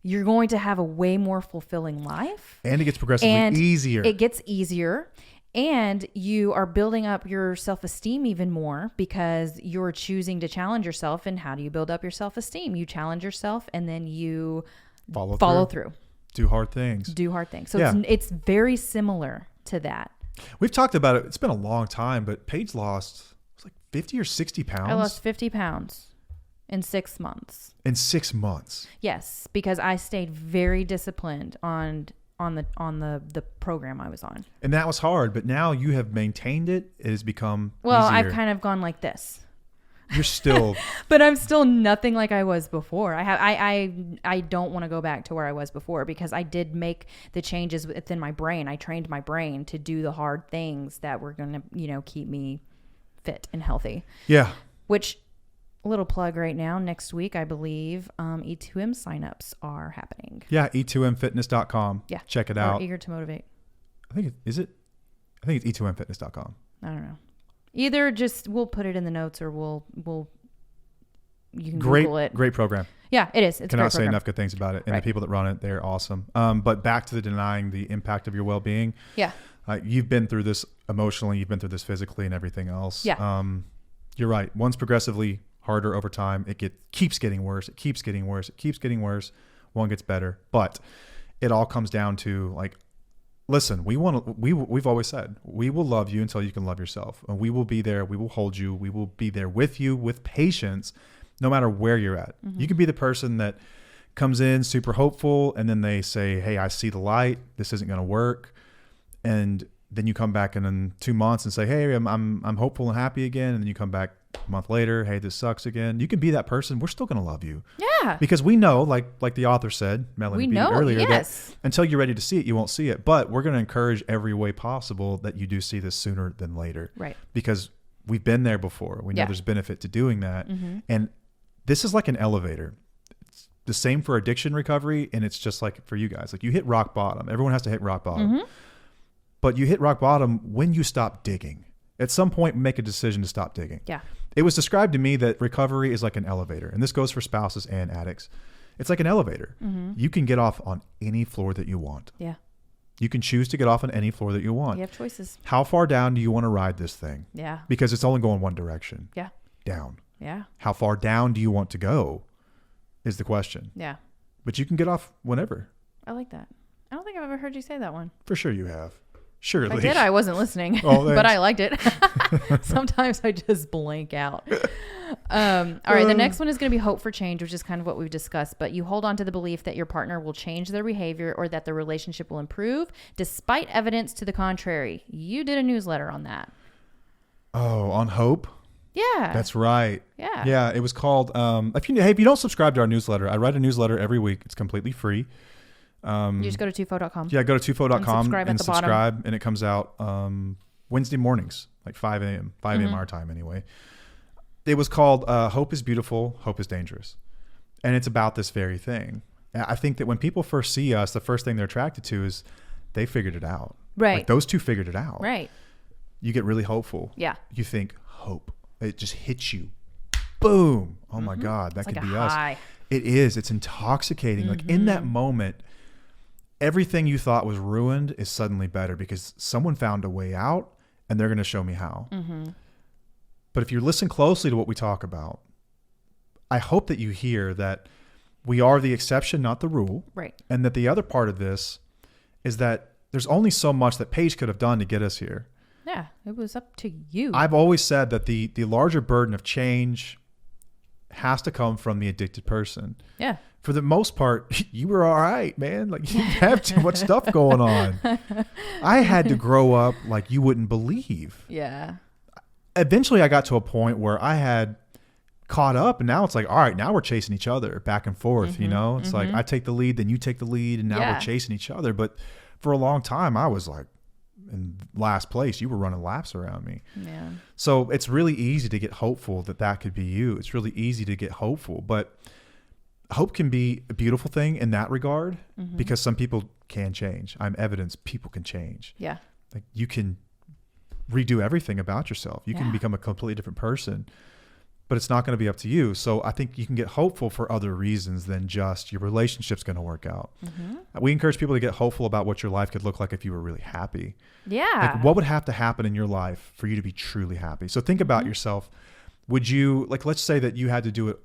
you're going to have a way more fulfilling life. And it gets progressively easier. It gets easier. And you are building up your self-esteem even more because you're choosing to challenge yourself. And how do you build up your self-esteem? You challenge yourself and then you follow through. Do hard things. Do hard things. So Yeah. it's very similar to that. We've talked about it. It's been a long time, but Paige lost it was like 50 or 60 pounds I lost 50 pounds in 6 months. in 6 months. Yes, because I stayed very disciplined on the program I was on. And that was hard, but now you have maintained it. It has become Well, easier. I've kind of gone like this. You're still But I'm still nothing like I was before. I don't want to go back to where I was before because I did make the changes within my brain. I trained my brain to do the hard things that were going to, keep me fit and healthy. Yeah. Which, little plug right now, next week, I believe, E2M signups are happening. Yeah, e2mfitness.com. Yeah. Check it Or out. Eager to Motivate. I think it's e2mfitness.com. I don't know. Either just we'll put it in the notes or you can Google it. Great program. Yeah, it is. It's a Cannot great say program. enough good things about it. And Right. the people that run it, they're awesome. But back to the denying the impact of your well-being. Yeah. You've been through this emotionally, you've been through this physically and everything else. Yeah. You're right. One's progressively harder over time. It keeps getting worse. It keeps getting worse. It keeps getting worse. One gets better. But it all comes down to listen, we've always said, we will love you until you can love yourself. And we will be there. We will hold you. We will be there with you with patience, no matter where you're at. Mm-hmm. You can be the person that comes in super hopeful and then they say, hey, I see the light. This isn't going to work. And then you come back in 2 months and say, hey, I'm hopeful and happy again. And then you come back A month later, hey, this sucks again. You can be that person. We're still going to love you. Yeah. Because we know, like the author said, Melanie B. earlier, that until you're ready to see it, you won't see it. But we're going to encourage every way possible that you do see this sooner than later. Right. Because we've been there before. We know there's benefit to doing that. And this is like an elevator. It's the same for addiction recovery. And it's just like for you guys, like you hit rock bottom. Everyone has to hit rock bottom. But you hit rock bottom when you stop digging. At some point, make a decision to stop digging. Yeah. It was described to me that recovery is like an elevator. And this goes for spouses and addicts. It's like an elevator. You can get off on any floor that you want. Yeah. You can choose to get off on any floor that you want. You have choices. How far down do you want to ride this thing? Yeah. Because it's only going one direction. Yeah. Down. Yeah. How far down do you want to go is the question. Yeah. But you can get off whenever. I like that. I don't think I've ever heard you say that one. For sure you have. Surely. I did. I wasn't listening, Oh, but I liked it. Sometimes I just blank out. All right. The next one is going to be hope for change, which is kind of what we've discussed. But you hold on to the belief that your partner will change their behavior or that the relationship will improve despite evidence to the contrary. You did a newsletter on that. Oh, on hope? Yeah. That's right. Yeah. Yeah. It was called, if you don't subscribe to our newsletter, I write a newsletter every week. It's completely free. You just go to tufo.com. Yeah, go to tufo.com and subscribe, and it comes out Wednesday mornings, like 5 a.m. Our time anyway. It was called Hope is Beautiful, Hope is Dangerous. And it's about this very thing. I think that when people first see us, the first thing they're attracted to is they figured it out. Right. Like those two figured it out. Right. You get really hopeful. Yeah. You think hope. It just hits you. Boom. Oh my God, that It's could like be a us. high. It is. It's intoxicating. Like in that moment, everything you thought was ruined is suddenly better because someone found a way out and they're going to show me how. But if you listen closely to what we talk about, I hope that you hear that we are the exception, not the rule. Right. And that the other part of this is that there's only so much that Paige could have done to get us here. Yeah. It was up to you. I've always said that the larger burden of change has to come from the addicted person. Yeah. For the most part, you were all right, man. Like you didn't have too much stuff going on. I had to grow up like you wouldn't believe. Yeah. Eventually, I got to a point where I had caught up, and now it's like, all right, now we're chasing each other back and forth. You know, it's like I take the lead, then you take the lead, and now we're chasing each other. But for a long time, I was like in last place. You were running laps around me. Yeah. So it's really easy to get hopeful that could be you. It's really easy to get hopeful, but hope can be a beautiful thing in that regard because some people can change. I'm evidence people can change. Yeah. Like you can redo everything about yourself. You can become a completely different person, but it's not going to be up to you. So I think you can get hopeful for other reasons than just your relationship's going to work out. We encourage people to get hopeful about what your life could look like if you were really happy. Yeah. Like what would have to happen in your life for you to be truly happy? So think about yourself. Would you, like, let's say that you had to do it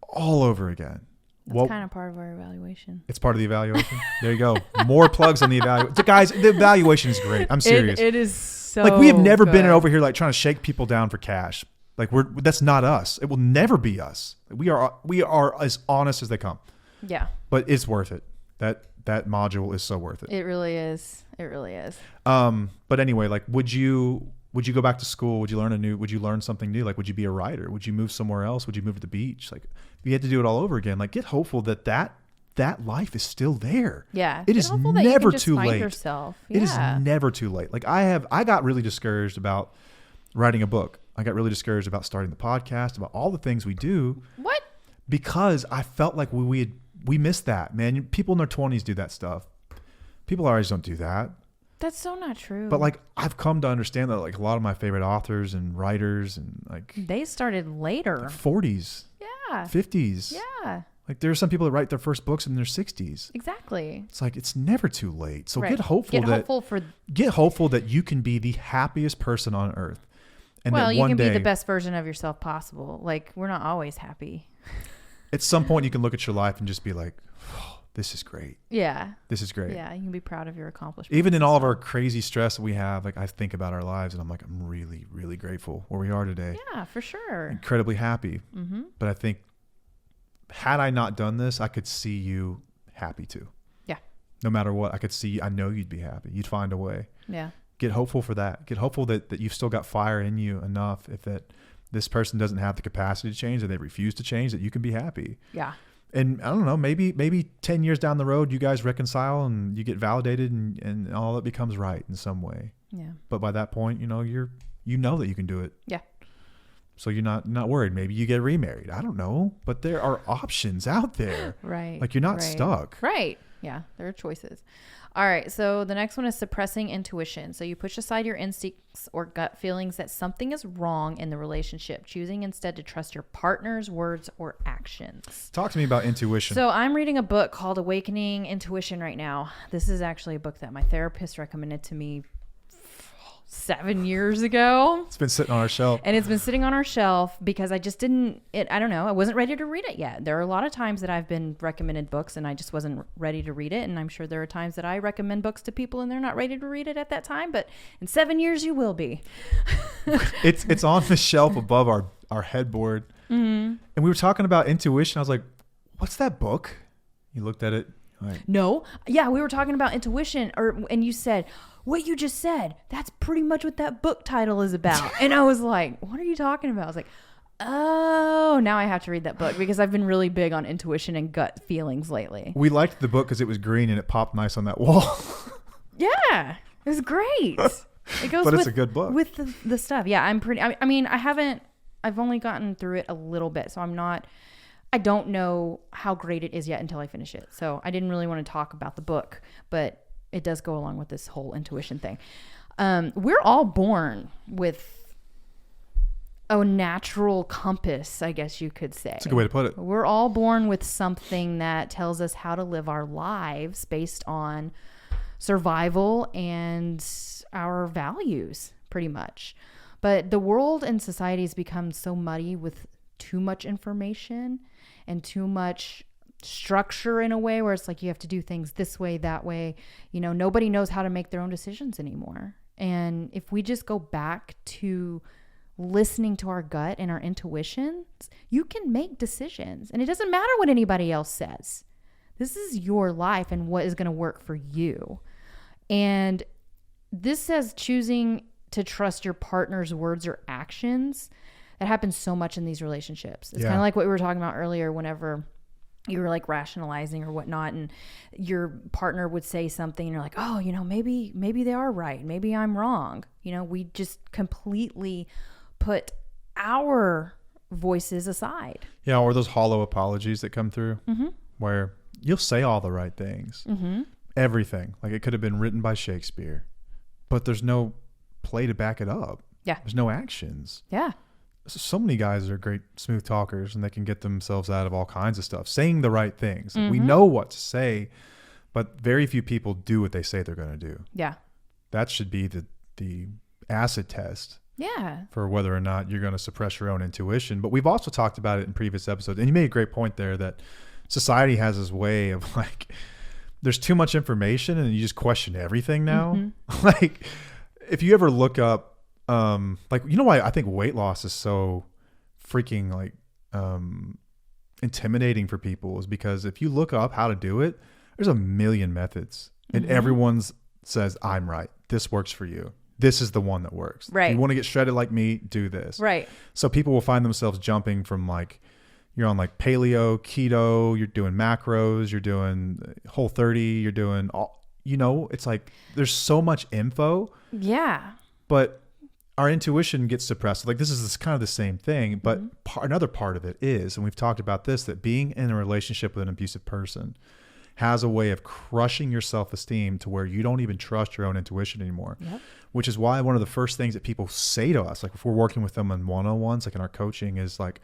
all over again. That's kind of part of our evaluation. It's part of the evaluation. There you go. More plugs on the evaluation. Guys, the evaluation is great. I'm serious. It is so like we have never good. been over here like trying to shake people down for cash. Like that's not us. It will never be us. We are as honest as they come. Yeah. But it's worth it. That module is so worth it. It really is. It really is. But anyway, like would you go back to school? Would you learn something new? Like would you be a writer? Would you move somewhere else? Would you move to the beach? Like if you had to do it all over again, like get hopeful that life is still there. Yeah. It is never too late. Yourself. Yeah. It is never too late. Like I got really discouraged about writing a book. I got really discouraged about starting the podcast, about all the things we do. What? Because I felt like we missed that, man. People in their 20s do that stuff. People our age don't do that. That's so not true. But like I've come to understand that like a lot of my favorite authors and writers and like they started later. 40s. Yeah. 50s. Yeah. Like there are some people that write their first books in their 60s. Exactly. It's like it's never too late. So right. get hopeful that you can be the happiest person on earth. And well, that you one can day, be the best version of yourself possible. Like we're not always happy. At some point you can look at your life and just be like, oh, this is great. Yeah. This is great. Yeah. You can be proud of your accomplishments. Even in all of our crazy stress that we have, like I think about our lives and I'm like, I'm really, really grateful where we are today. Yeah, for sure. Incredibly happy. Mm-hmm. But I think had I not done this, I could see you happy too. Yeah. No matter what, I know you'd be happy. You'd find a way. Yeah. Get hopeful for that. Get hopeful that you've still got fire in you enough this person doesn't have the capacity to change, or they refuse to change, that you can be happy. Yeah. And I don't know, maybe 10 years down the road, you guys reconcile and you get validated and all that becomes right in some way. Yeah. But by that point, you know that you can do it. Yeah. So you're not worried. Maybe you get remarried. I don't know, but there are options out there. Right. Like you're not stuck. Right. Yeah. There are choices. All right. So the next one is suppressing intuition. So you push aside your instincts or gut feelings that something is wrong in the relationship, choosing instead to trust your partner's words or actions. Talk to me about intuition. So I'm reading a book called Awakening Intuition right now. This is actually a book that my therapist recommended to me 7 years ago. It's been sitting on our shelf. And it's been sitting on our shelf because I just I don't know. I wasn't ready to read it yet. There are a lot of times that I've been recommended books and I just wasn't ready to read it. And I'm sure there are times that I recommend books to people and they're not ready to read it at that time. But in 7 years, you will be. It's on the shelf above our headboard. Mm-hmm. And we were talking about intuition. I was like, what's that book? You looked at it. Like, no. Yeah, we were talking about intuition and you said, what you just said, that's pretty much what that book title is about. And I was like, what are you talking about? I was like, oh, now I have to read that book because I've been really big on intuition and gut feelings lately. We liked the book because it was green and it popped nice on that wall. Yeah, it was great. It goes but it's a good book. With the stuff. Yeah, I've only gotten through it a little bit, so I don't know how great it is yet until I finish it. So I didn't really want to talk about the book, but it does go along with this whole intuition thing. We're all born with a natural compass, I guess you could say. That's a good way to put it. We're all born with something that tells us how to live our lives based on survival and our values, pretty much. But the world and society has become so muddy with too much information and too much structure in a way where it's like you have to do things this way, that way. You know, nobody knows how to make their own decisions anymore. And if we just go back to listening to our gut and our intuitions, you can make decisions. And it doesn't matter what anybody else says. This is your life and what is going to work for you. And this says choosing to trust your partner's words or actions. That happens so much in these relationships. It's kind of like what we were talking about earlier whenever you were like rationalizing or whatnot, and your partner would say something and you're like, oh, you know, maybe they are right. Maybe I'm wrong. You know, we just completely put our voices aside. Yeah. Or those hollow apologies that come through where you'll say all the right things, everything. Like it could have been written by Shakespeare, but there's no play to back it up. Yeah. There's no actions. Yeah. So many guys are great smooth talkers and they can get themselves out of all kinds of stuff, saying the right things. Like we know what to say, but very few people do what they say they're going to do. Yeah. That should be the acid test. Yeah. For whether or not you're going to suppress your own intuition. But we've also talked about it in previous episodes. And you made a great point there that society has this way of like, there's too much information and you just question everything now. Like if you ever look up, like, you know why I think weight loss is so freaking like intimidating for people is because if you look up how to do it, there's a million methods and everyone's says, I'm right. This works for you. This is the one that works. Right. If you want to get shredded like me, do this. Right. So people will find themselves jumping from like, you're on like paleo, keto, you're doing macros, you're doing Whole30, you're doing all, you know, it's like, there's so much info. Yeah. But our intuition gets suppressed. Like this is kind of the same thing, but another part of it is, and we've talked about this, that being in a relationship with an abusive person has a way of crushing your self-esteem to where you don't even trust your own intuition anymore, which is why one of the first things that people say to us, like if we're working with them on one-on-ones, like in our coaching is like,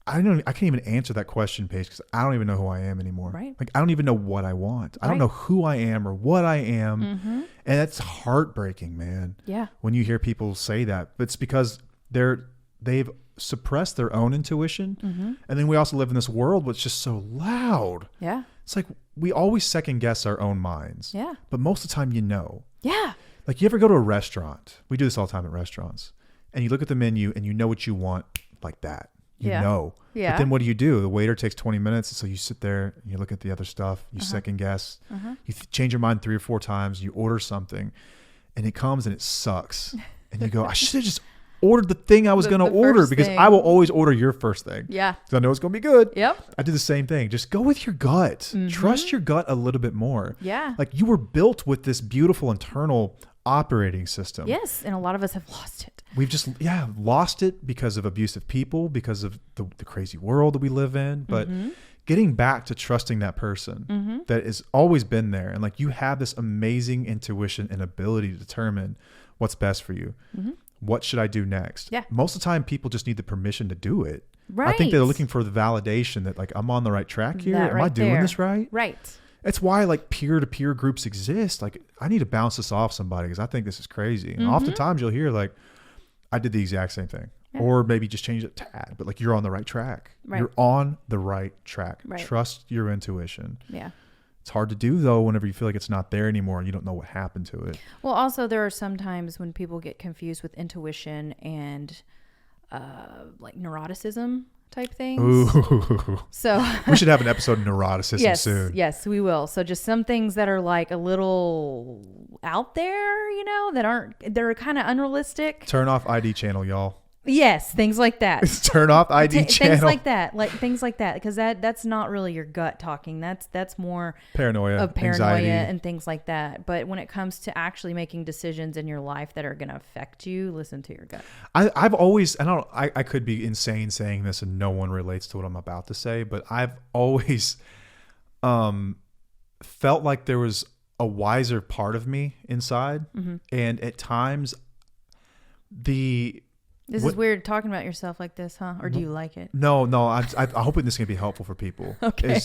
I can't even answer that question, Paige, because I don't even know who I am anymore. Right. Like I don't even know what I want. I don't know who I am or what I am. And it's heartbreaking, man. Yeah. When you hear people say that, but it's because they've suppressed their own intuition. And then we also live in this world where it's just so loud. Yeah. It's like we always second guess our own minds. Yeah. But most of the time, you know. Yeah. Like you ever go to a restaurant? We do this all the time at restaurants. And you look at the menu and you know what you want like that. You know. Yeah. But then what do? The waiter takes 20 minutes. So you sit there and you look at the other stuff. You second guess. You change your mind 3 or 4 times. You order something and it comes and it sucks. And you go, I should have just ordered the thing I was going to order first because thing. I will always order your first thing. Yeah. Because I know it's going to be good. Yep. I do the same thing. Just go with your gut. Trust your gut a little bit more. Yeah. Like you were built with this beautiful internal operating system. Yes. And a lot of us have lost it. We've just, lost it because of abusive people, because of the crazy world that we live in. But getting back to trusting that person that has always been there. And like you have this amazing intuition and ability to determine what's best for you. What should I do next? Yeah. Most of the time people just need the permission to do it. Right. I think they're looking for the validation that like, I'm on the right track here. That Am I doing this right? Right. It's why like peer-to-peer groups exist. Like I need to bounce this off somebody because I think this is crazy. And oftentimes you'll hear like, I did the exact same thing. Yeah. Or maybe just change it a tad, but like you're on the right track. Right. You're on the right track. Right. Trust your intuition. Yeah. It's hard to do though whenever you feel like it's not there anymore and you don't know what happened to it. Well, also there are some times when people get confused with intuition and like neuroticism type things. Ooh. So we should have an episode of neuroticism soon. Yes, we will. So just some things that are like a little out there, you know, they're kind of unrealistic. Turn off ID channel, y'all. Yes, things like that. Turn off ID channel. Things like that, because that's not really your gut talking. That's more paranoia, of anxiety, and things like that. But when it comes to actually making decisions in your life that are going to affect you, listen to your gut. I've always, I could be insane saying this and no one relates to what I'm about to say, but I've always felt like there was a wiser part of me inside, and at times This is weird talking about yourself like this, huh? Or do you like it? No. I'm hoping this can be helpful for people. Okay.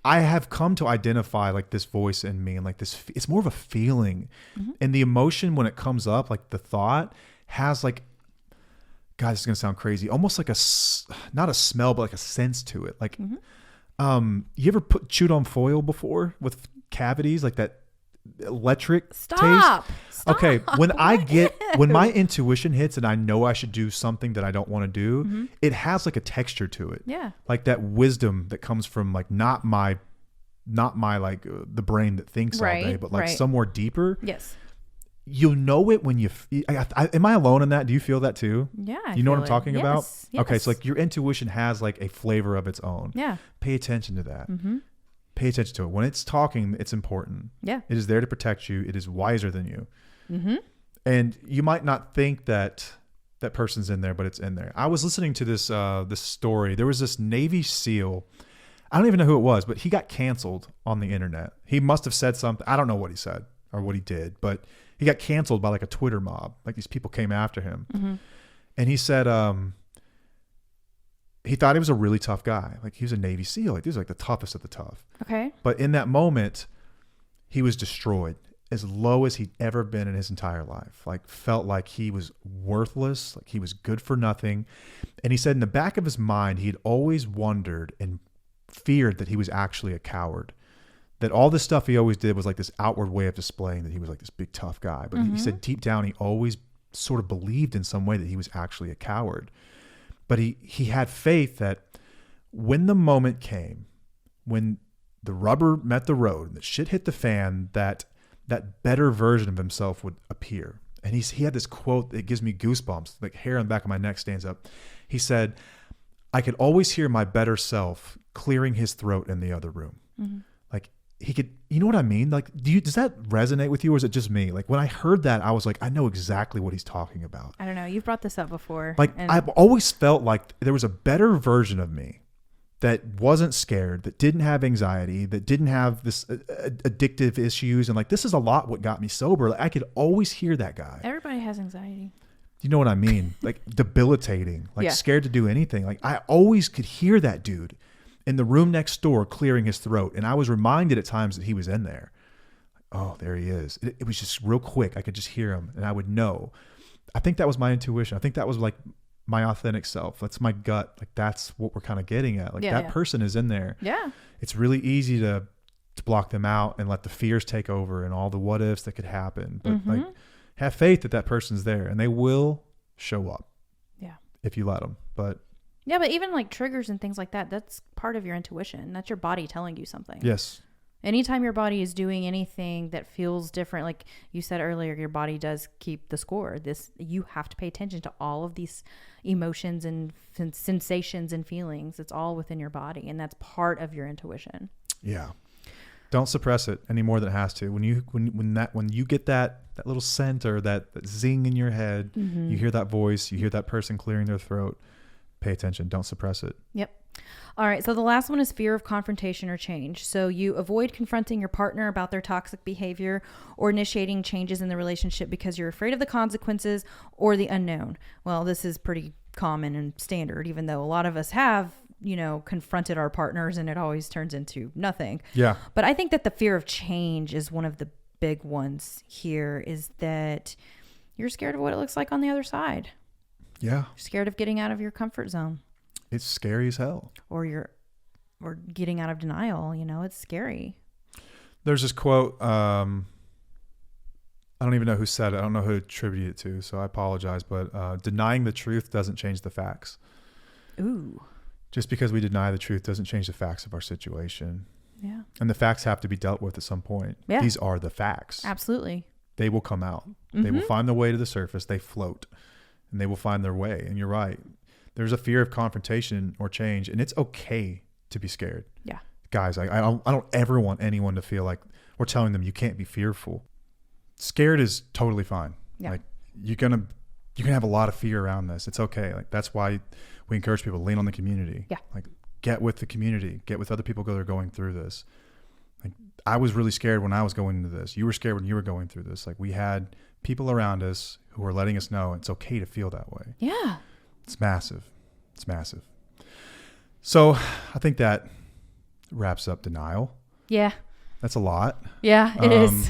I have come to identify like this voice in me and like this, it's more of a feeling, and the emotion when it comes up, like the thought has like, God, this is going to sound crazy. Almost like not a smell, but like a sense to it. Like, you ever chewed on foil before with cavities, like that electric taste? Stop. Okay, when my intuition hits and I know I should do something that I don't want to do, it has like a texture to it. Yeah. Like that wisdom that comes from like not my like the brain that thinks all day, but like somewhere deeper. Yes. You'll know it when you. Am I alone in that? Do you feel that too? Yeah. You know what I'm talking about? Yes. Okay, so like your intuition has like a flavor of its own. Yeah. Pay attention to that. Pay attention to it. When it's talking, it's important. Yeah. It is there to protect you. It is wiser than you. And you might not think that person's in there, but it's in there. I was listening to this story. There was this Navy SEAL. I don't even know who it was, but he got canceled on the internet. He must have said something. I don't know what he said or what he did, but he got canceled by like a Twitter mob. Like these people came after him. And he said, he thought he was a really tough guy. Like he was a Navy SEAL. Like he was like the toughest of the tough. Okay. But in that moment, he was destroyed, as low as he'd ever been in his entire life. Like felt like he was worthless, like he was good for nothing. And he said in the back of his mind, he'd always wondered and feared that he was actually a coward. That all this stuff he always did was like this outward way of displaying that he was like this big tough guy. But he said deep down, he always sort of believed in some way that he was actually a coward. But he had faith that when the moment came, when the rubber met the road and the shit hit the fan, that better version of himself would appear. And he had this quote that gives me goosebumps, like hair on the back of my neck stands up. He said, I could always hear my better self clearing his throat in the other room. Like he could, you know what I mean? Like, does that resonate with you or is it just me? Like when I heard that, I was like, I know exactly what he's talking about. I don't know. You've brought this up before. Like I've always felt like there was a better version of me that wasn't scared, that didn't have anxiety, that didn't have this addictive issues. And like, this is a lot what got me sober. Like, I could always hear that guy. Everybody has anxiety. You know what I mean? Like debilitating, like scared to do anything. Like I always could hear that dude in the room next door clearing his throat. And I was reminded at times that he was in there. Oh, there he is. It was just real quick. I could just hear him and I would know. I think that was my intuition. I think that was like my authentic self. That's my gut. Like that's what we're kind of getting at. Like that person is in there. Yeah. It's really easy to block them out and let the fears take over and all the what ifs that could happen. But like have faith that person's there and they will show up. Yeah. If you let them. But yeah, but even like triggers and things like that, that's part of your intuition. That's your body telling you something. Yes. Anytime your body is doing anything that feels different, like you said earlier, your body does keep the score. You have to pay attention to all of these emotions and sensations and feelings. It's all within your body, and that's part of your intuition. Yeah. Don't suppress it any more than it has to. When you get that little scent or that zing in your head, you hear that voice, you hear that person clearing their throat, pay attention. Don't suppress it. Yep. All right. So the last one is fear of confrontation or change. So you avoid confronting your partner about their toxic behavior or initiating changes in the relationship because you're afraid of the consequences or the unknown. Well, this is pretty common and standard, even though a lot of us have, confronted our partners and it always turns into nothing. Yeah. But I think that the fear of change is one of the big ones here, is that you're scared of what it looks like on the other side. Yeah. You're scared of getting out of your comfort zone. It's scary as hell. Or getting out of denial. It's scary. There's this quote. I don't even know who said it. I don't know who to attribute it to, so I apologize. But denying the truth doesn't change the facts. Ooh. Just because we deny the truth doesn't change the facts of our situation. Yeah. And the facts have to be dealt with at some point. Yeah. These are the facts. Absolutely. They will come out. They will find their way to the surface. They float. And they will find their way. And you're right. There's a fear of confrontation or change, and it's okay to be scared. Yeah. Guys, I don't ever want anyone to feel like we're telling them you can't be fearful. Scared is totally fine. Yeah. Like you're gonna have a lot of fear around this. It's okay. Like that's why we encourage people to lean on the community. Yeah. Like get with the community. Get with other people that are going through this. Like I was really scared when I was going into this. You were scared when you were going through this. Like we had people around us who were letting us know it's okay to feel that way. Yeah. It's massive. It's massive. So I think that wraps up denial. Yeah. That's a lot. Yeah, it is.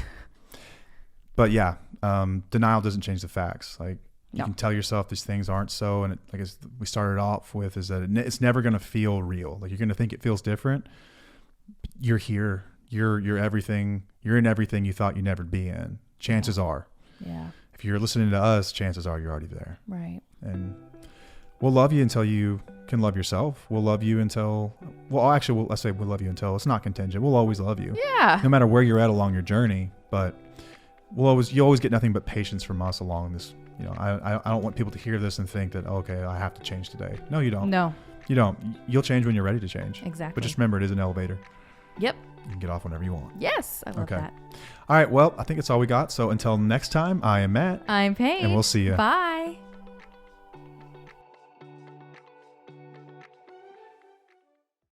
But yeah, denial doesn't change the facts. Like you No. can tell yourself these things aren't so. And like as we started off with is that it's never going to feel real. Like you're going to think it feels different. You're here. You're everything. You're in everything you thought you'd never be in. Chances are. Yeah. If you're listening to us, chances are you're already there. Right. And we'll love you until you can love yourself. We'll love you until, let's say we'll love you until it's not contingent. We'll always love you. Yeah. No matter where you're at along your journey, but you always get nothing but patience from us along this. I don't want people to hear this and think that, okay, I have to change today. No, you don't. No. You don't. You'll change when you're ready to change. Exactly. But just remember, it is an elevator. Yep. You can get off whenever you want. Yes. I love that. All right. Well, I think that's all we got. So until next time, I am Matt. I'm Paige. And we'll see you. Bye.